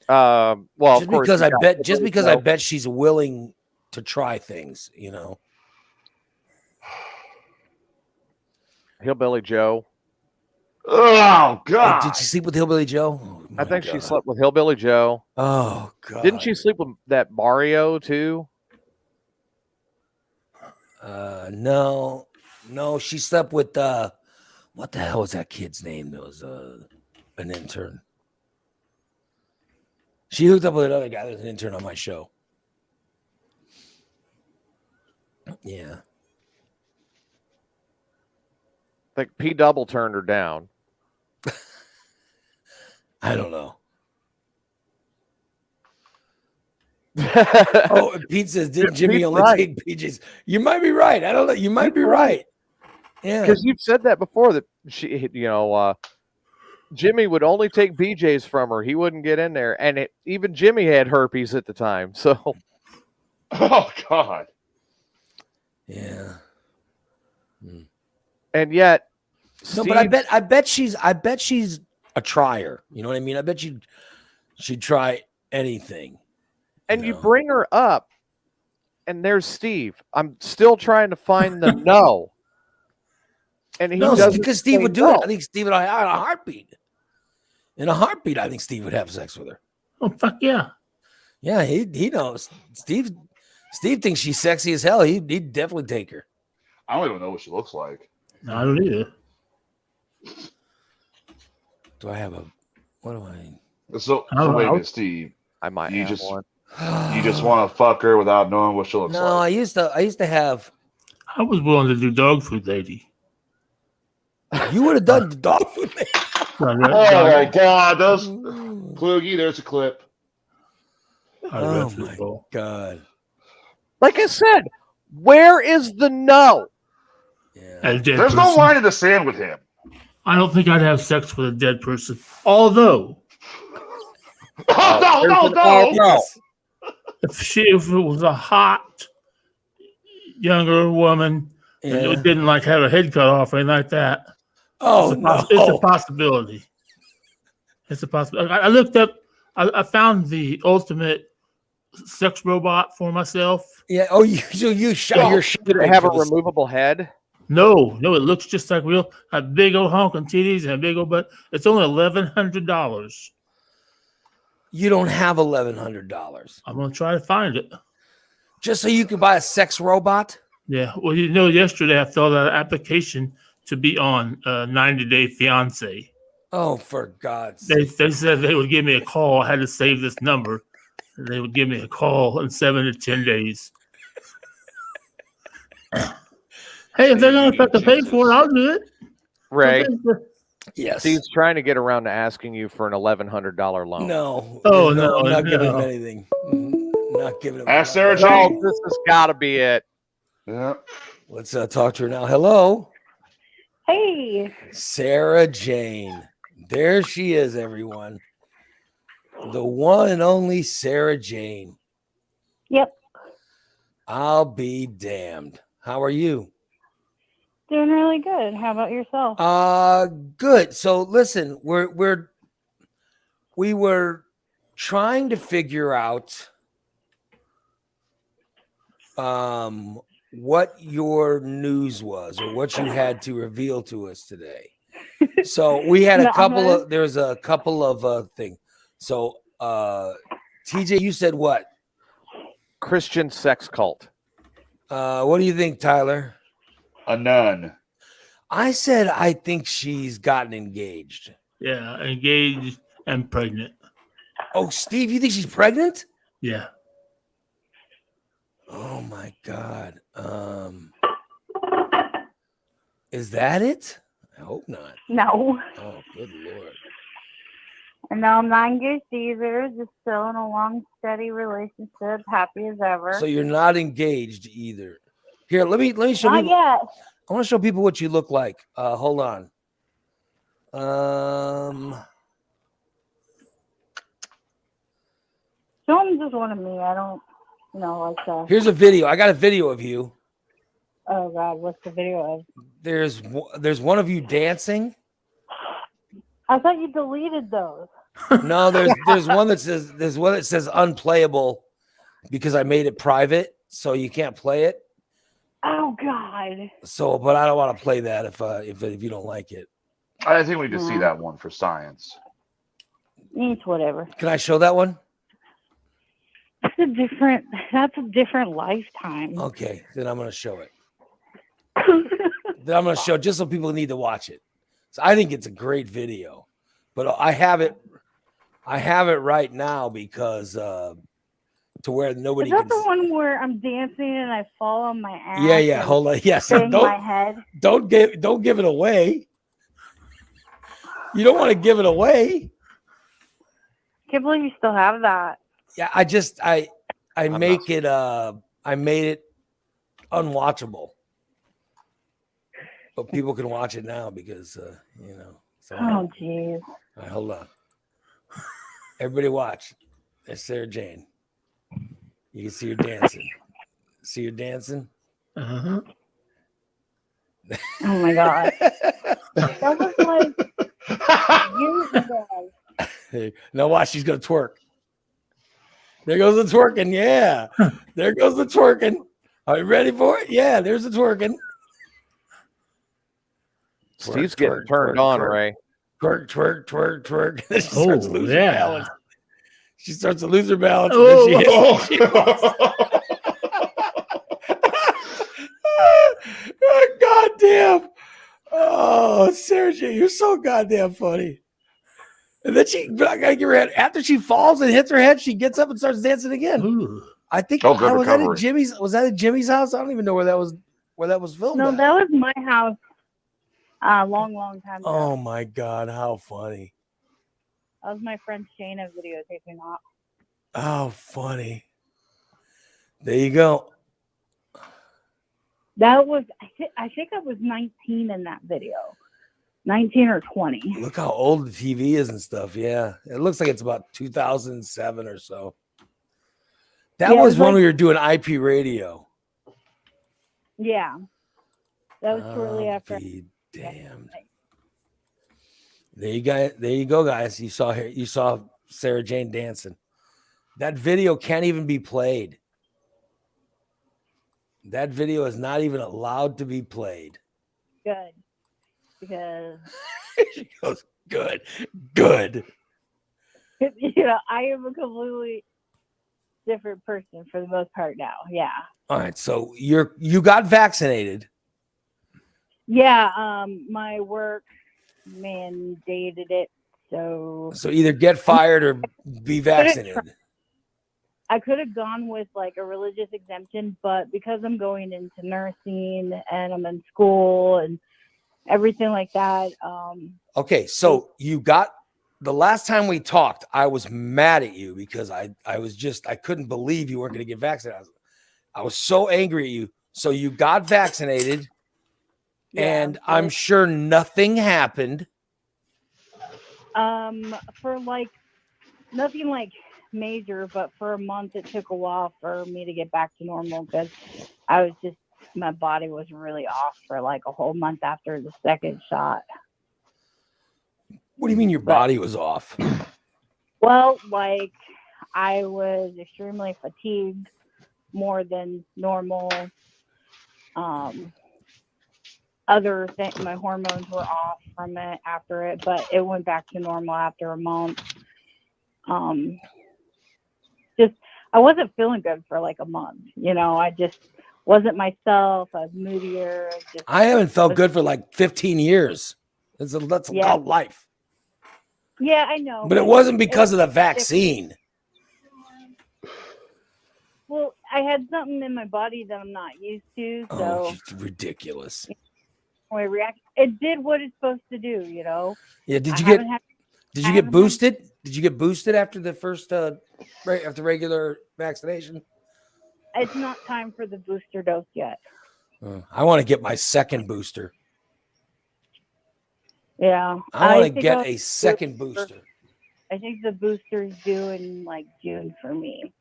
Well, Just of course, because I bet she's willing to try things, you know. Hillbilly Joe. Oh God! Did she sleep with Hillbilly Joe? Oh, I think my she God. slept with Hillbilly Joe. Oh God! Didn't she sleep with that Mario too? No, she slept with what the hell was that kid's name? That was an intern. She hooked up with another guy that was an intern on my show. Yeah. I think P Double turned her down. I don't know. Oh, Pete says, didn't Jimmy Pete's only right. take PJs? You might be right. I don't know. You might be right. Yeah. Because you've said that before that she, Jimmy would only take BJ's from her. He wouldn't get in there, and even Jimmy had herpes at the time. So, Oh God! Yeah. and yet, No, but I bet she's a trier. You know what I mean? I bet she'd try anything. and you know. bring her up, and there's Steve. I'm still trying to find the no. And he No, doesn't because Steve say would do no. it. I think Steve would in a heartbeat. In a heartbeat, I think Steve would have sex with her. Oh fuck yeah! Yeah, he knows. Steve thinks she's sexy as hell. He'd definitely take her. I don't even know what she looks like. No, I don't either. Do I have a? What do I? So I don't wait a know. minute, Steve. I might You have just- one. You just want to fuck her without knowing what she looks No, like. I used to have. I was willing to do dog food, lady. You would have done the dog food. Oh my God! Those Man. Kloogie, there's a clip. Oh my God. Like I said, where is the no? Yeah. There's no line in the sand with him. I don't think I'd have sex with a dead person. Although, No! if it was a hot younger woman and Yeah. it didn't like have her head cut off or anything like that, Oh it's a no. possibility. It's a possibility. I looked up. I found the ultimate sex robot for myself. Yeah. Oh, you shot your shit. Did it have a removable head? No, it looks just like real. A big old honking titties and a big old butt. It's only $1,100. You don't have $1,100 I'm gonna try to find it. just so you can buy a sex robot. Yeah. Well, yesterday I filled out an application to be on 90 Day Fiance. Oh, for God's sake. They said they would give me a call. I had to save this number. And they would give me a call in 7 to 10 days. Hey, if they're gonna have to pay for it, I'll do it. Ray, Yes. Steve's trying to get around to asking you for an $1,100 loan. No. Oh, I'm no, not giving him no. anything. Not giving him. Ask anything. Sarah No, Jane. this has got to be it. Yeah. Let's talk to her now. Hello, Hey, Sarah Jane. There she is, everyone. The one and only Sarah Jane. yep, I'll be damned. How are you? doing really good. How about yourself? Good. So listen, we were trying to figure out what your news was or what you had to reveal to us today. So we had there's a couple of things. So TJ, you said what? Christian sex cult. What do you think, Tyler? A nun. I said I think she's gotten engaged. Yeah, engaged and pregnant. Oh, Steve, you think she's pregnant? Yeah. Oh my God. Is that it? I hope not. No. Oh, good Lord. And no, I'm not engaged either. Just still in a long, steady relationship, happy as ever. So you're not engaged either. Here, let me show Not people. yet. I want to show people what you look like. Hold on. Show them just one of me. I don't, like that. Here's a video. I got a video of you. Oh God, what's the video of? There's one of you dancing. I thought you deleted those. No, there's one that says unplayable because I made it private, so you can't play it. Oh God. So, but I don't want to play that if you don't like it. I think we need to see that one for science. It's whatever. Can I show that one? That's a different lifetime. Okay, then I'm gonna show it. Then I'm gonna show just so people need to watch it. So I think it's a great video, but I have it right now because to where nobody Is that can. the one where I'm dancing and I fall on my ass? Yeah. and Hold on. Yes. bang my head. Don't give it away. You don't want to give it away. Can't believe you still have that. Yeah. I made it unwatchable, but people can watch it now because So, Oh jeez. all right, hold on. Everybody watch. There's Sarah Jane. You can see her dancing. See her dancing? Uh-huh. Oh my God. That was like years ago. Now watch, she's gonna twerk. There goes the twerking. Yeah. There goes the twerking. Are you ready for it? Yeah, there's the twerking. Steve's Twerk, getting twerk, turned twerk, on, twerk. Ray. Twerk, twerk, twerk, twerk. Then she starts Oh, losing yeah. balance. She starts to lose her balance. And then she Oh. hits. Oh, God damn. Oh, Sarah J, you're so goddamn funny. And then I gotta give her head. After she falls and hits her head, she gets up and starts dancing again. Ooh. I think Oh, good was that at recovery. Jimmy's? Was that at Jimmy's house? I don't even know where that was filmed. No, at. that was my house a long time ago. Oh my God, how funny. That was my friend Shayna videotaping that. How funny. There you go. That was, I think I was 19 in that video. 19 or 20. Look how old the TV is and stuff. Yeah. It looks like it's about 2007 or so. That Yeah, was it's when like- we were doing IP radio. Yeah. That was shortly I'll after. be damned. There you go, guys. You saw Sarah Jane dancing. That video can't even be played. That video is not even allowed to be played. Good. Because, She goes, good. I am a completely different person for the most part now. Yeah. All right, so you got vaccinated. Yeah. My work mandated it. So So either get fired or be vaccinated. I could have gone with like a religious exemption, but because I'm going into nursing and I'm in school and everything like that. Okay, so you got the last time we talked, I was mad at you because I couldn't believe you weren't going to get vaccinated. I was so angry at you. So you got vaccinated, and I'm sure nothing happened. For like nothing like major, but for a month it took a while for me to get back to normal because my body was really off for like a whole month after the second shot. What do you mean your body was off? Well, like I was extremely fatigued more than normal. Other things, my hormones were off from it after it, but it went back to normal after a month. I wasn't feeling good for like a month. I just wasn't myself. I was moodier. Just, I haven't felt good for like 15 years. That's Yeah. called life. yeah, I know. But it wasn't because of the vaccine. Well, I had something in my body that I'm not used to, Oh, so it's ridiculous. my reaction, it did what it's supposed to do, you know. Yeah, did I you haven't had- get I haven't had- boosted? Did you get boosted after the first after regular vaccination? It's not time for the booster dose yet. I want to get my second booster. Yeah, I want to think get I'll- a second booster. I think the booster's due in like June for me.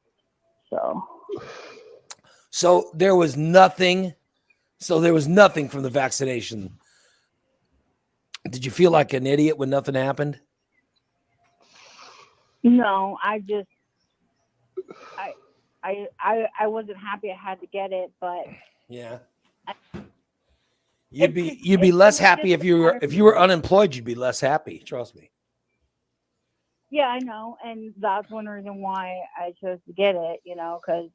So there was nothing. So there was nothing from the vaccination. Did you feel like an idiot when nothing happened? No, I wasn't happy I had to get it, but Yeah. It's You'd be less just happy if you were unemployed. You'd be less happy. Trust me. yeah, I know, and that's one reason why I chose to get it. You know, because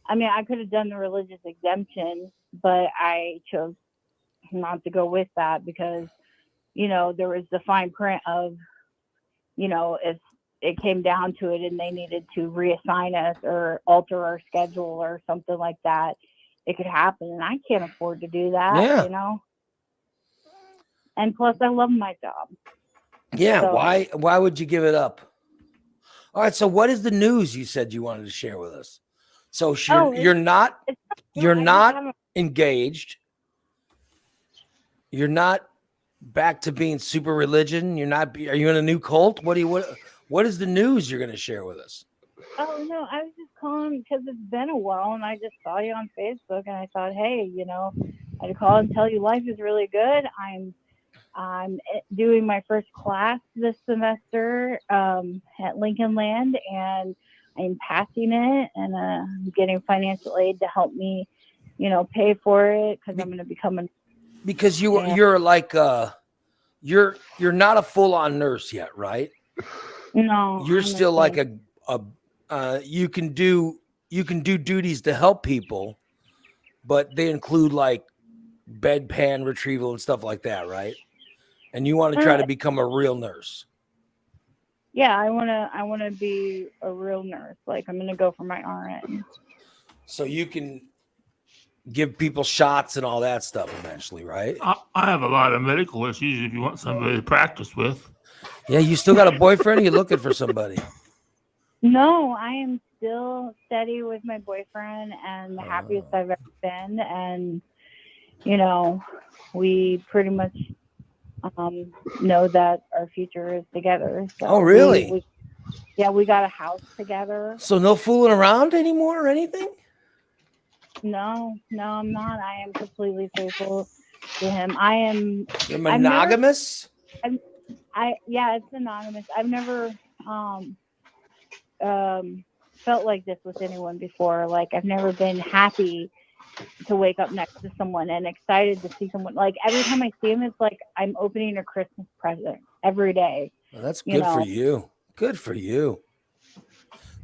I mean, I could have done the religious exemption, but I chose not to go with that because, you know, there was the fine print of, you know, if it came down to it and they needed to reassign us or alter our schedule or something like that, it could happen. And I can't afford to do that, Yeah. you know? And plus, I love my job. Yeah. So- Why would you give it up? All right. So what is the news you said you wanted to share with us? So you're not It's You're I just not- haven't- engaged. You're not back to being super religion. You're not. Are you in a new cult? What is the news you're going to share with us? Oh no, I was just calling because it's been a while, and I just saw you on Facebook, and I thought, hey, you know, I'd call and tell you life is really good. I'm doing my first class this semester at Lincoln Land, and I'm passing it, and I'm getting financial aid to help me, you know, pay for it because I'm going to become a Because Yeah. you're like you're not a full on nurse yet, right? no. You're I'm still like saying- you can do duties to help people, but they include like bedpan retrieval and stuff like that, right? And you want to try to become a real nurse. Yeah, I wanna be a real nurse. Like I'm gonna go for my RN. So you can give people shots and all that stuff eventually, right? I have a lot of medical issues if you want somebody to practice with. Yeah, you still got a boyfriend or you're looking for somebody? No, I am still steady with my boyfriend and the happiest I've ever been. And, you know, we pretty much know that our future is together. So Oh, really? we got a house together. So no fooling around anymore or anything? No, I'm not. I am completely faithful to him. I am, You're never- monogamous? yeah, it's anonymous. I've never felt like this with anyone before. Like I've never been happy to wake up next to someone and excited to see someone. Like every time I see him, it's like I'm opening a Christmas present every day. Well, that's you good for know. you. Good for you.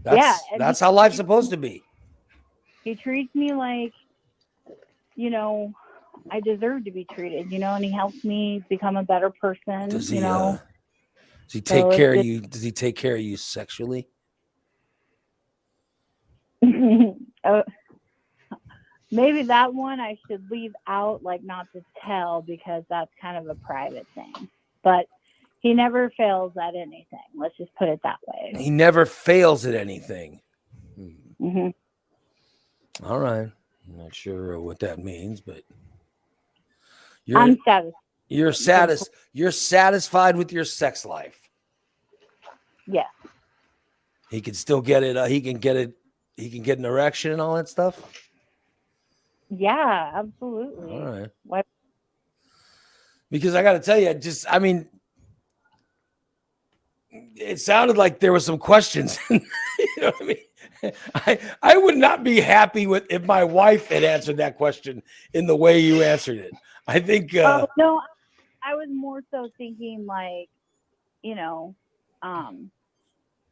Yeah, and That's how life's supposed to be. He treats me like, you know, I deserve to be treated, you know, and he helps me become a better person, Does you he know. does he take So care of it's you? Does he take care of you sexually? Maybe that one I should leave out, like not to tell, because that's kind of a private thing. But he never fails at anything. Let's just put it that way. He never fails at anything. Hmm. All right. I'm not sure what that means, but I'm satisfied. you're satisfied with your sex life. Yeah. He can still get it. He can get an erection and all that stuff. Yeah, absolutely. All right. What? Because I got to tell you, it sounded like there were some questions. You know what I mean? I would not be happy with if my wife had answered that question in the way you answered it. I think. Oh no, I was more so thinking like, you know,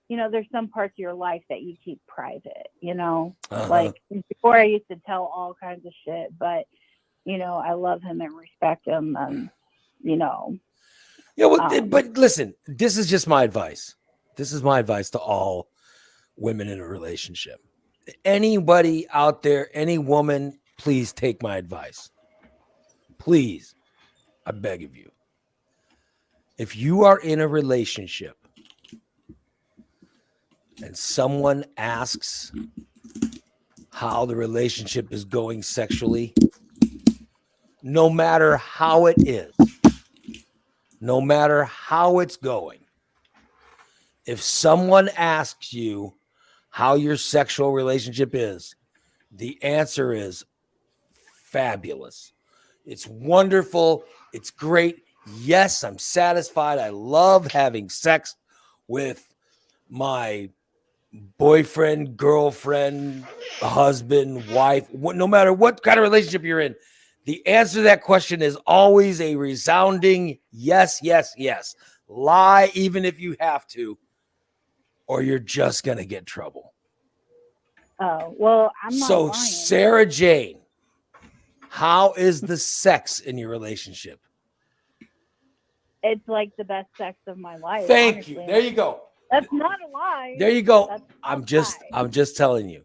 there's some parts of your life that you keep private, Uh-huh. like before I used to tell all kinds of shit, but I love him and respect him, and Yeah, well, but listen, this is just my advice. This is my advice to all women in a relationship. Anybody out there, any woman, please take my advice. Please, I beg of you. If you are in a relationship and someone asks how the relationship is going sexually, no matter how it is, no matter how it's going, if someone asks you how your sexual relationship is, the answer is fabulous. It's wonderful. It's great. Yes, I'm satisfied. I love having sex with my boyfriend, girlfriend, husband, wife, no matter what kind of relationship you're in. The answer to that question is always a resounding yes, yes, yes. Lie even if you have to, or you're just going to get trouble. Oh, well, I'm not So, lying. Sarah Jane, how is the sex in your relationship? It's like the best sex of my life. Thank honestly. you. There you go. That's not a lie. There you go. That's not I'm a just lie. telling you.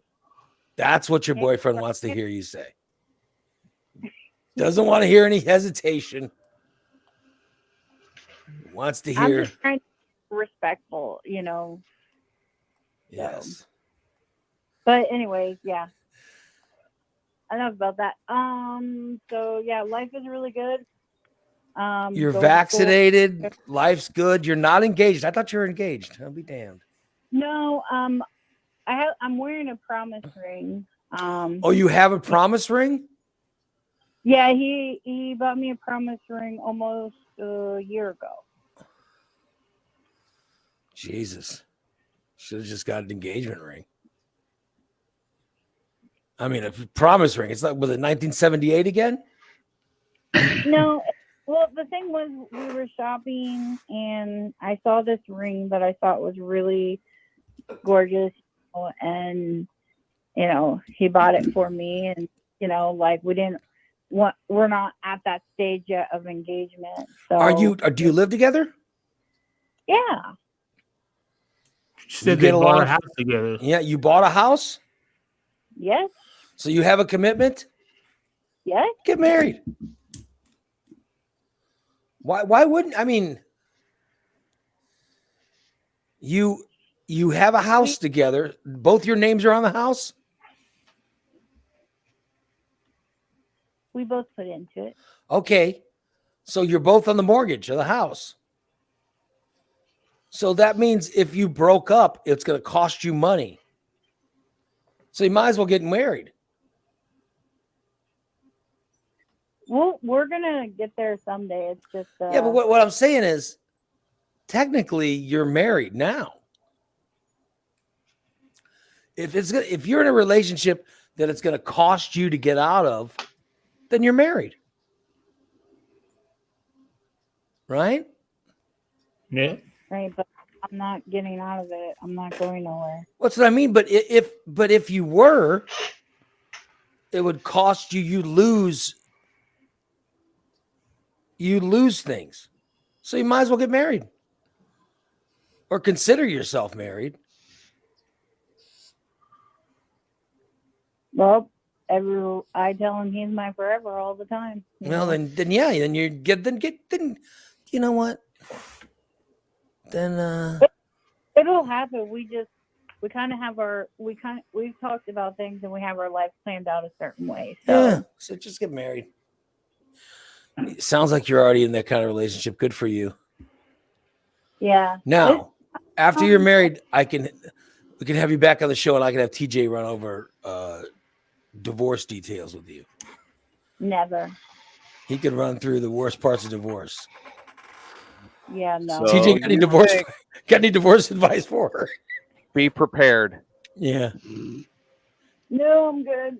That's what your boyfriend wants to hear you say. Doesn't want to hear any hesitation. Wants to I'm hear just trying to be respectful, yes. But anyways, yeah. Enough about that. So yeah, life is really good. You're going to school. vaccinated. Life's good. You're not engaged. I thought you were engaged. I'll be damned. No, I'm wearing a promise ring. Oh, you have a promise ring? Yeah, he bought me a promise ring almost a year ago. Jesus. Should have just got an engagement ring. I mean, a promise ring. It's not, was it 1978 again? No, well, the thing was, we were shopping and I saw this ring that I thought was really gorgeous, and he bought it for me, and like we're not at that stage yet of engagement. So Do you live together? yeah. She said You they get bought along- a house together. Yeah, you bought a house? Yes. So you have a commitment? Yes. Get married. Why wouldn't, I mean, you have a house together. Both your names are on the house? We both put into it. Okay. So you're both on the mortgage of the house. So that means if you broke up, it's going to cost you money. So you might as well get married. Well, we're gonna get there someday. It's just Yeah, but what I'm saying is, technically, you're married now. If you're in a relationship that it's going to cost you to get out of, then you're married, right? Yeah. right, but I'm not getting out of it. I'm not going nowhere. That's what I mean. But if you were, it would cost you. You lose things. So you might as well get married, or consider yourself married. Well, I tell him he's my forever all the time. Well, then you know what? Then It'll happen. We kind of have we've talked about things and we have our life planned out a certain way. So yeah. So just get married. It sounds like you're already in that kind of relationship. Good for you. yeah. Now, after you're married, we can have you back on the show, and I can have TJ run over divorce details with you. Never. He could run through the worst parts of divorce. Yeah, no. So- TJ, got any you divorce? think- Got any divorce advice for her? Be prepared. Yeah. No, I'm good.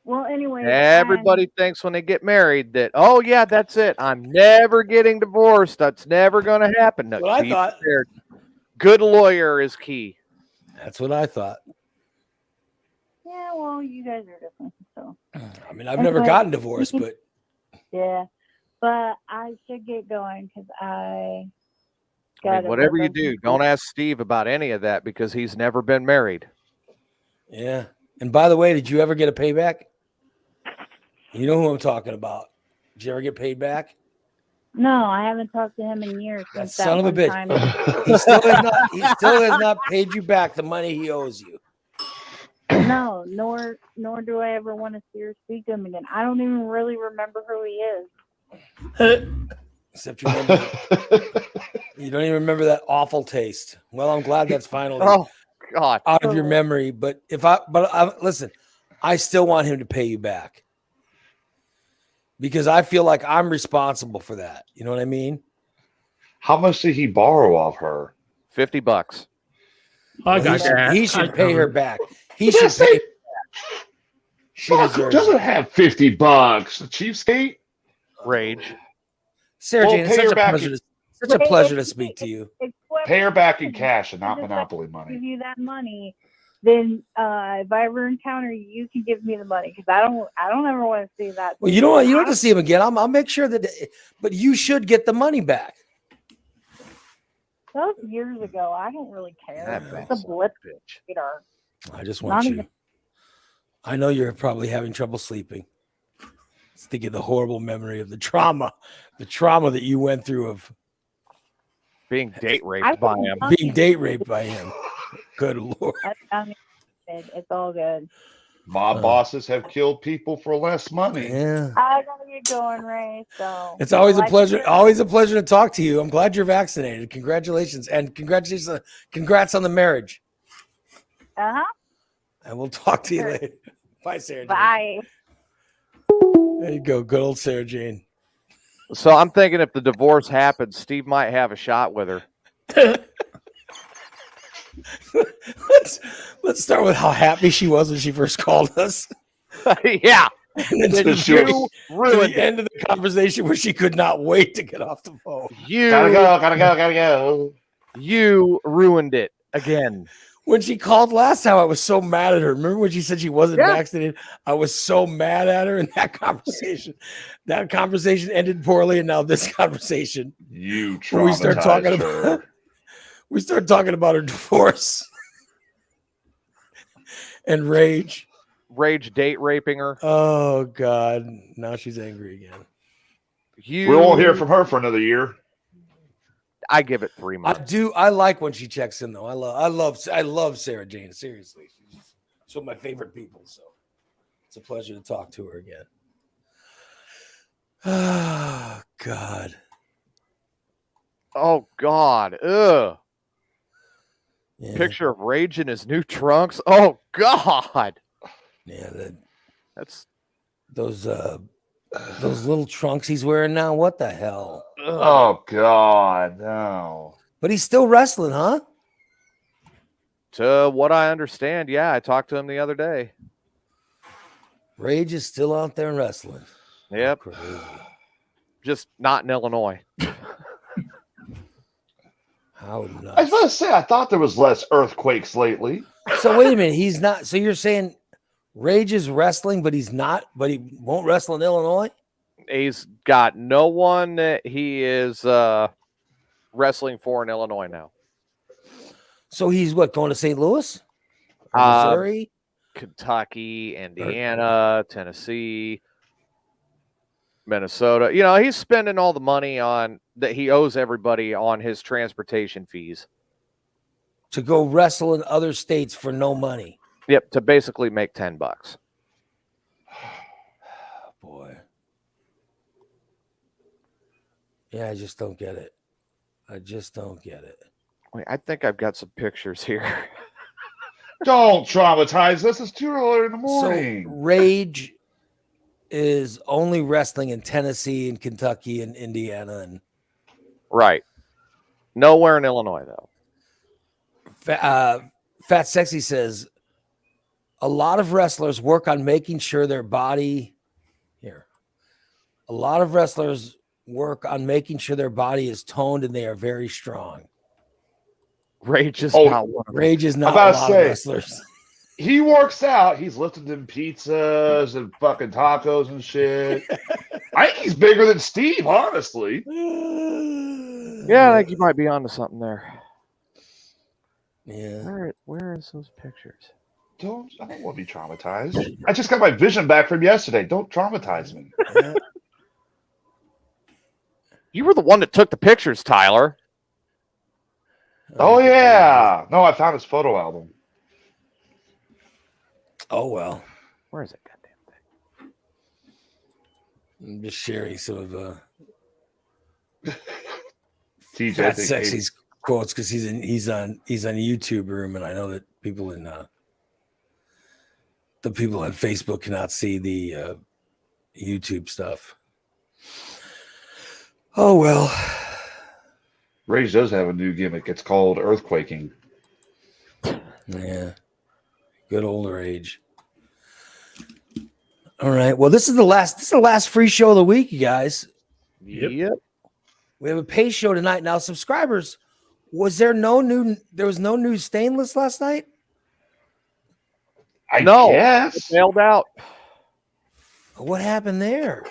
Well, anyway. Everybody thinks when they get married that, oh yeah, that's it. I'm never getting divorced. That's never going to happen. No, Well, I be thought- prepared. Good lawyer is key. That's what I thought. Yeah, well, you guys are different, so I mean, I've That's never why- gotten divorced, but yeah. But I should get going because I I got mean, whatever you do, don't ask Steve about any of that because he's never been married. yeah. And by the way, did you ever get a payback? You know who I'm talking about. Did you ever get paid back? No, I haven't talked to him in years That since that son of a one bitch. time. He still has not paid you back the money he owes you. No, nor do I ever want to see or speak to him again. I don't even really remember who he is. Except you remember, you don't even remember that awful taste. Well, I'm glad that's finally Oh God. out of your memory. But listen, I still want him to pay you back because I feel like I'm responsible for that. You know what I mean? How much did he borrow off her? $50. I Well, got that. he should I pay her covered. back. He should Yes, pay. they- She Fuck, who deserves doesn't it. have $50? The cheapskate? Rage. Sarah Well, Jane, it's pay her such a back pleasure. in- Such a pleasure to speak to you. It's what Pay her back in cash and I not just Monopoly give money. you that money. Then if I ever encounter you, you can give me the money because I don't ever want to see that. Well, you don't have to see him again. I'll make sure that, but you should get the money back. That was years ago. I don't really care. That It's bastard a blip bitch. radar. I just Not want you. even- I know you're probably having trouble sleeping. Just thinking the horrible memory of the trauma that you went through of Being date I raped by wouldn't him. touch being date raped by him. Good Lord. I mean, it's all good. Mob bosses have killed people for less money. Yeah. I gotta get going, Ray. So It's always a like pleasure. your- Always a pleasure to talk to you. I'm glad you're vaccinated. Congratulations. And congrats on the marriage. Uh-huh. And we'll talk to you Sure. later. Bye, Sarah Jane. Bye. There you go. Good old Sarah Jane. So I'm thinking if the divorce happens, Steve might have a shot with her. Let's start with how happy she was when she first called us. Yeah. And then Then to she the- was- to Ruined the end of the conversation where she could not wait to get off the phone. Gotta go, gotta go, gotta go. You ruined it again. When she called last time, I was so mad at her. Remember when she said she wasn't Yeah. vaccinated? I was so mad at her in that conversation. That conversation ended poorly, and now this conversation, You where we start talking traumatized her. about we start talking about her divorce and rage. Rage date raping her. Oh God! Now she's angry again. You We won't hear from her for another year. I give it 3 I months. do. I like when she checks in, though. I love Sarah Jane. Seriously, she's one of my favorite people. So it's a pleasure to talk to her again. Oh God! Oh God. Ugh. Yeah, Picture of Rage in his new trunks. Oh God. yeah. That's Those little trunks he's wearing now. What the hell? ugh. Oh God, no. But he's still wrestling, huh? To what I understand, yeah, I talked to him the other day. Rage is still out there wrestling. Yep. Crazy. Just not in Illinois. I How was about nuts! to say, I thought there was less earthquakes lately. So wait a minute. He's not. So you're saying Rage is wrestling, but he's not. But he won't wrestle in Illinois. He's got no one that he is wrestling for in Illinois now. So he's what, going to St. Louis, or Um, Missouri? Kentucky, Indiana, Tennessee, Minnesota. You know, he's spending all the money on that he owes everybody on his transportation fees. To go wrestle in other states for no money. Yep, to basically make $10. Boy. Yeah, I just don't get it. I just don't get it. Wait, I think I've got some pictures here. Don't traumatize us. It's too early in the So morning. Rage is only wrestling in Tennessee and Kentucky and Indiana. And Right. Nowhere in Illinois, though. Fat Sexy says a lot of wrestlers work on making sure their body here. A lot of wrestlers work on making sure their body is toned and they are very strong. Rage is Oh, not one of them. Rage is not a about to lot say, of wrestlers. He works out. He's lifting them pizzas and fucking tacos and shit. I think he's bigger than Steve, honestly. Yeah, I think you might be onto something there. Yeah. Where is those pictures? I don't want to be traumatized. I just got my vision back from yesterday. Don't traumatize me. Yeah. You were the one that took the pictures, Tyler. Oh yeah. No, I found his photo album. Oh well. Where is it? Goddamn thing. I'm just sharing some of TJ, I Fat think Sexy's quotes because he's on YouTube room, and I know that people in the people on Facebook cannot see the YouTube stuff. Oh well. Rage does have a new gimmick. It's called earthquaking. Yeah. Good old Rage. All right. Well, this is the last free show of the week, you guys. Yep. We have a pay show tonight. Now, subscribers, there was no new Stainless last night? I No. guess. Bailed out. What happened there?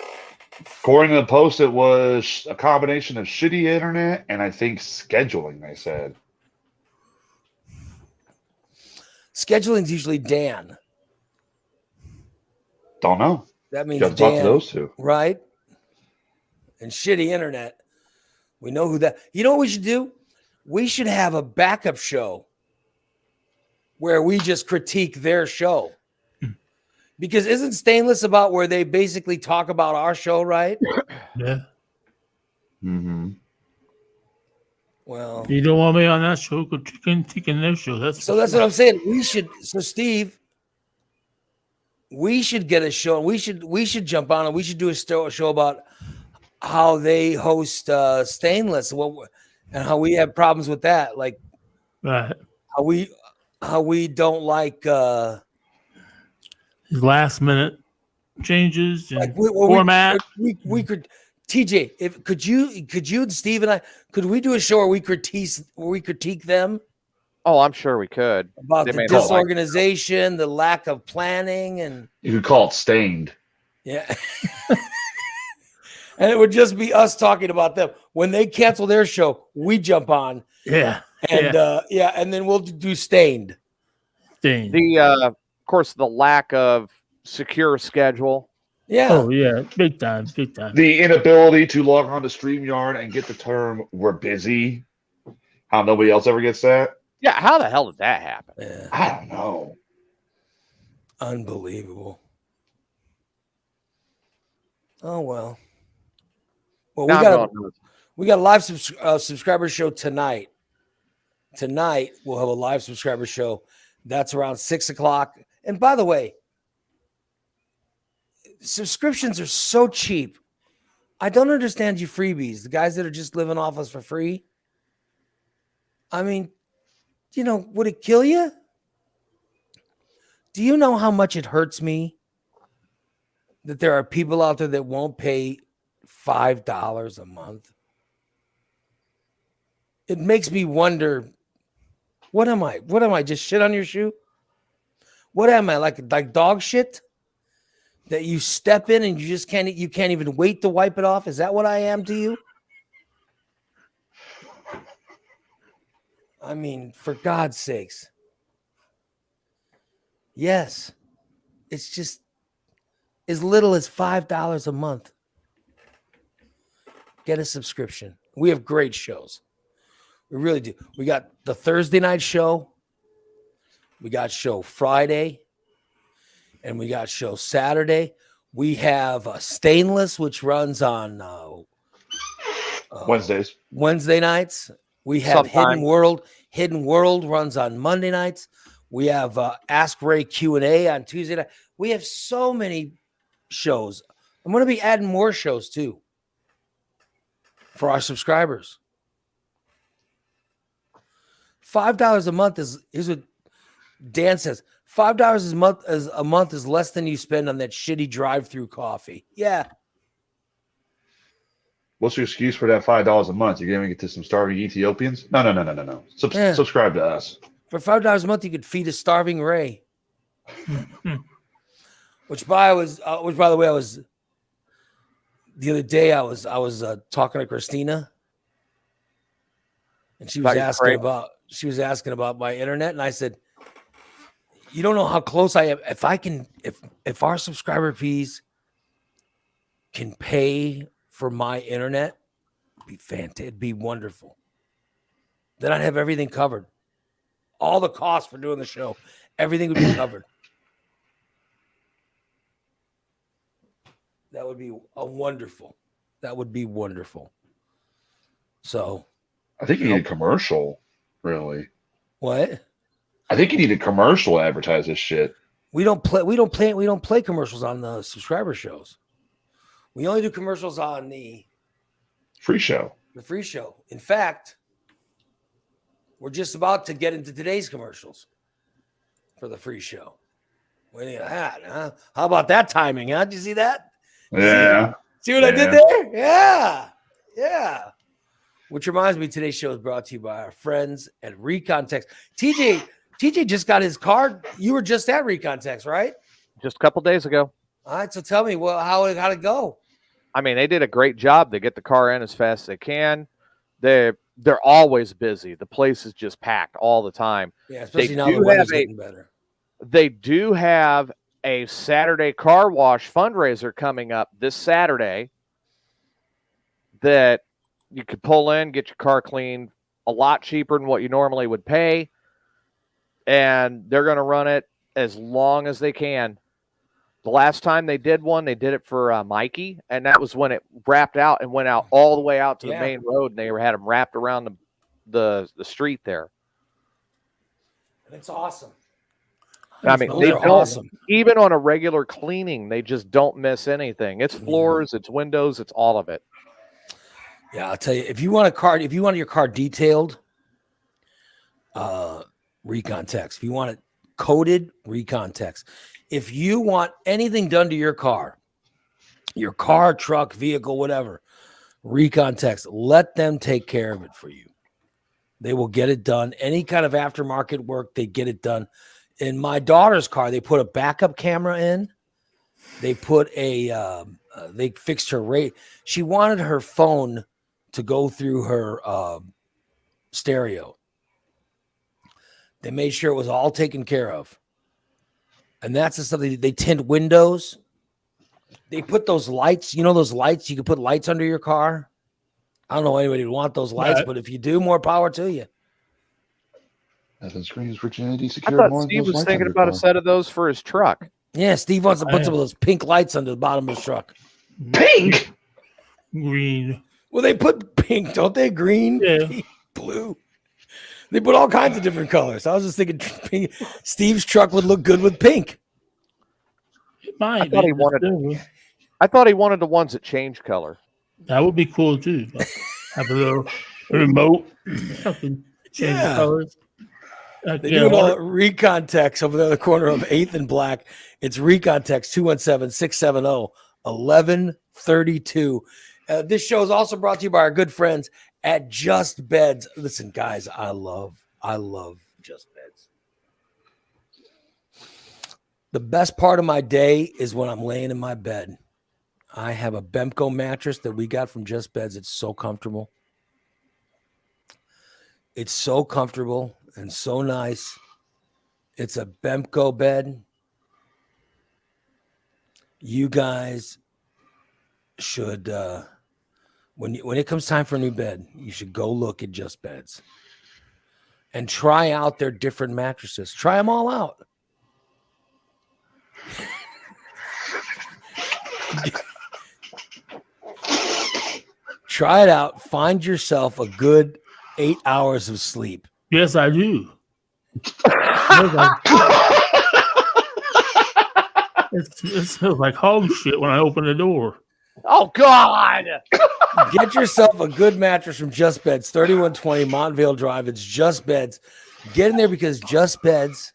According to the post, it was a combination of shitty internet and I think scheduling, they said. Scheduling's usually Dan. Don't know. That means You have to talk to Dan, those two. right? And shitty internet. We know who that. You know what we should do? We should have a backup show where we just critique their show. Because isn't Stainless about where they basically talk about our show, right? Yeah. Mm-hmm. Well, You don't want me on that show, go take in their show. That's that's what I'm saying. We should. So Steve, we should get a show. We should jump on and we should do a show about how they host Stainless and how we have problems with that. Like right. how we don't like. His last minute changes and Like format. we could TJ, could you and Steve and I could we do a show where we critique them Oh, I'm sure we could. about They the may not like disorganization, the lack of planning, and You could call it stained. yeah. And it would just be us talking about them. When they cancel their show, we jump on Yeah. and and then we'll do Stained. Thing. Of course, the lack of secure schedule. Yeah. Oh yeah, big time, big time. The inability to log on to StreamYard and get the term "we're busy." How nobody else ever gets that? Yeah, how the hell did that happen? Yeah. I don't know. Unbelievable. Oh well. Well, Now I'm going to- we got a live subscriber show tonight. Tonight we'll have a live subscriber show. That's around 6:00. And by the way, subscriptions are so cheap. I don't understand you freebies, the guys that are just living off us for free. I mean, would it kill you? Do you know how much it hurts me that there are people out there that won't pay $5 a month? It makes me wonder, what am I? What am I? Just shit on your shoe? What am I, like dog shit that you step in and you can't even wait to wipe it off? Is that what I am to you? I mean, for God's sakes. Yes. It's just as little as $5 a month. Get a subscription. We have great shows. We really do. We got the Thursday night show. We got show Friday. And we got show Saturday. We have Stainless, which runs on Wednesdays. Wednesday nights. We have Sometime. Hidden World runs on Monday nights. We have Ask Ray Q&A on Tuesday night. We have so many shows. I'm going to be adding more shows too for our subscribers. $5 a month here's what Dan says. $5 a month is less than you spend on that shitty drive-through coffee. Yeah. What's your excuse for that $5 a month? You're giving it to some starving Ethiopians? No. Yeah. Subscribe to us. For $5 a month, you could feed a starving Ray. Hmm. Which by the way, I was the other day. I was talking to Christina, and she was asking about my internet, and I said, "You don't know how close I am. If our subscriber fees can pay for my internet, it'd be fantastic. It'd be wonderful. Then I'd have everything covered. All the costs for doing the show, everything would be covered. That would be wonderful. That would be wonderful. So, I think you need a commercial, really. what? I think you need a commercial to advertise this shit. We don't play commercials on the subscriber shows. We only do commercials on the Free show. free show. In fact, we're just about to get into today's commercials for the free show. What do you think of that, huh? How about that timing, huh? Did you see that? Yeah. See what I did there? Yeah. Yeah. Which reminds me, today's show is brought to you by our friends at Recontext. TJ just got his card. You were just at Recontext, right? Just a couple days ago. All right. So tell me, how'd it go? I mean, they did a great job. They get the car in as fast as they can. They're always busy. The place is just packed all the time. Yeah, especially now do the weather's have a- getting better. They do have a Saturday car wash fundraiser coming up this Saturday that you could pull in, get your car cleaned a lot cheaper than what you normally would pay. And they're going to run it as long as they can. The last time they did one, they did it for Mikey, and that was when it wrapped out and went out all the way out to the main road, and they had them wrapped around the street there. It's awesome. I mean, Those they are don't, awesome. even on a regular cleaning, they just don't miss anything. It's floors, it's windows, it's all of it. Yeah, I'll tell you, if you want your car detailed, Recontext. If you want it coated, Recontext. If you want anything done to your car, truck, vehicle, whatever, Recontext. Let them take care of it for you. They will get it done. Any kind of aftermarket work, they get it done. In my daughter's car, they put a backup camera in. They put they fixed her rate. She wanted her phone to go through her stereo. They made sure it was all taken care of. And that's the stuff they tint windows. They put those lights, those lights, you can put lights under your car. I don't know anybody would want those lights, Right. but if you do, more power to you. Nothing screams virginity I secure thought more than Steve those was lights thinking under about your a set of those for his truck. Yeah, Steve wants to put Yeah. some of those pink lights under the bottom of his truck. car. Pink. Green. Well, they put pink, don't they? Green, Yeah. pink, blue. They put all kinds of different colors. I was just thinking pink. Steve's truck would look good with pink. It might. I thought he be. wanted- I thought he wanted the ones that change color. That would be cool too. But have a little remote. Something change Yeah. the colors. They do it all at Recontext over there in the corner of 8th and Black. It's Recontext 217-670-1132. This show is also brought to you by our good friends at Just Beds. Listen, guys, I love Just Beds. The best part of my day is when I'm laying in my bed. I have a Bemco mattress that we got from Just Beds. It's so comfortable. It's so comfortable and so nice. It's a Bemco bed. You guys should, when it comes time for a new bed, you should go look at Just Beds and try out their different mattresses. Try them all out. Try it out. Find yourself a good 8 hours of sleep. Yes, I do. It smells like hog shit when I open the door. Oh, God. Get yourself a good mattress from Just Beds, 3120 Montvale Drive. It's Just Beds. Get in there because Just Beds,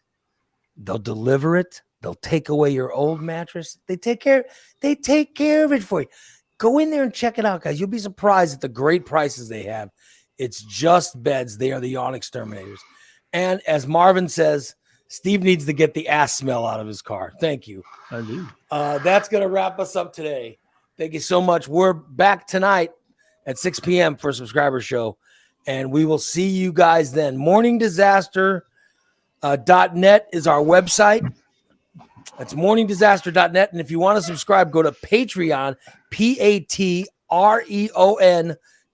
they'll deliver it. They'll take away your old mattress. They take care of it for you. Go in there and check it out, guys. You'll be surprised at the great prices they have. It's Just Beds. They are the yawn exterminators. And as Marvin says, Steve needs to get the ass smell out of his car. Thank you. I do. That's going to wrap us up today. Thank you so much. We're back tonight at 6 p.m. for a subscriber show, and we will see you guys then. morningdisaster.net is our website. That's morningdisaster.net. And if you want to subscribe, go to Patreon, Patreon,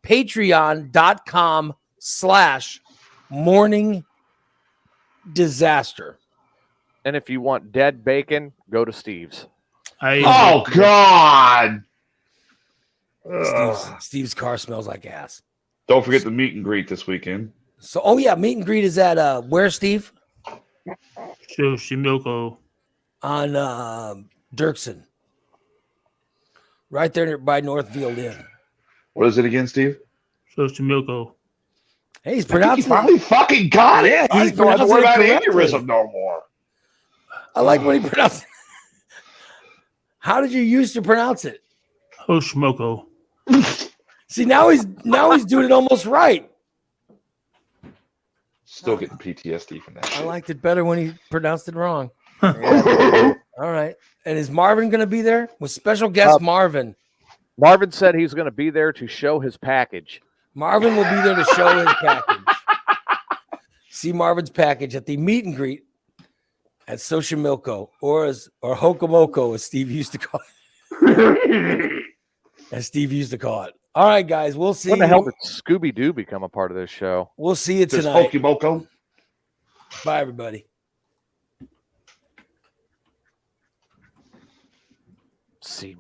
patreon.com/morningdisaster. And if you want dead bacon, go to Steve's. Oh God! Steve's car smells like ass. Don't forget the meet and greet this weekend. So, oh yeah, meet and greet is at where, Steve? Shimilko. On Dirksen, right there by Northfield Inn. What is it again, Steve? Shimilko. Hey, he's I think he pronouncing finally fucking got it. Yeah, I he's don't have to worry about pronouncing it aneurysm no more. I like when he pronounced it. How did you used to pronounce it? Hoshimoko. See, now he's doing it almost right. Still getting PTSD from that. I shit. liked it better when he pronounced it wrong. All right. And is Marvin going to be there? With special guest Marvin. Marvin said he's going to be there to show his package. Marvin will be there to show his package. See Marvin's package at the meet and greet at Xochimilco, or Hokomoko, as Steve used to call it. All right, guys, we'll see. When the hell did Scooby Doo become a part of this show? We'll see you Just tonight. Pokemoko. Bye, everybody. See.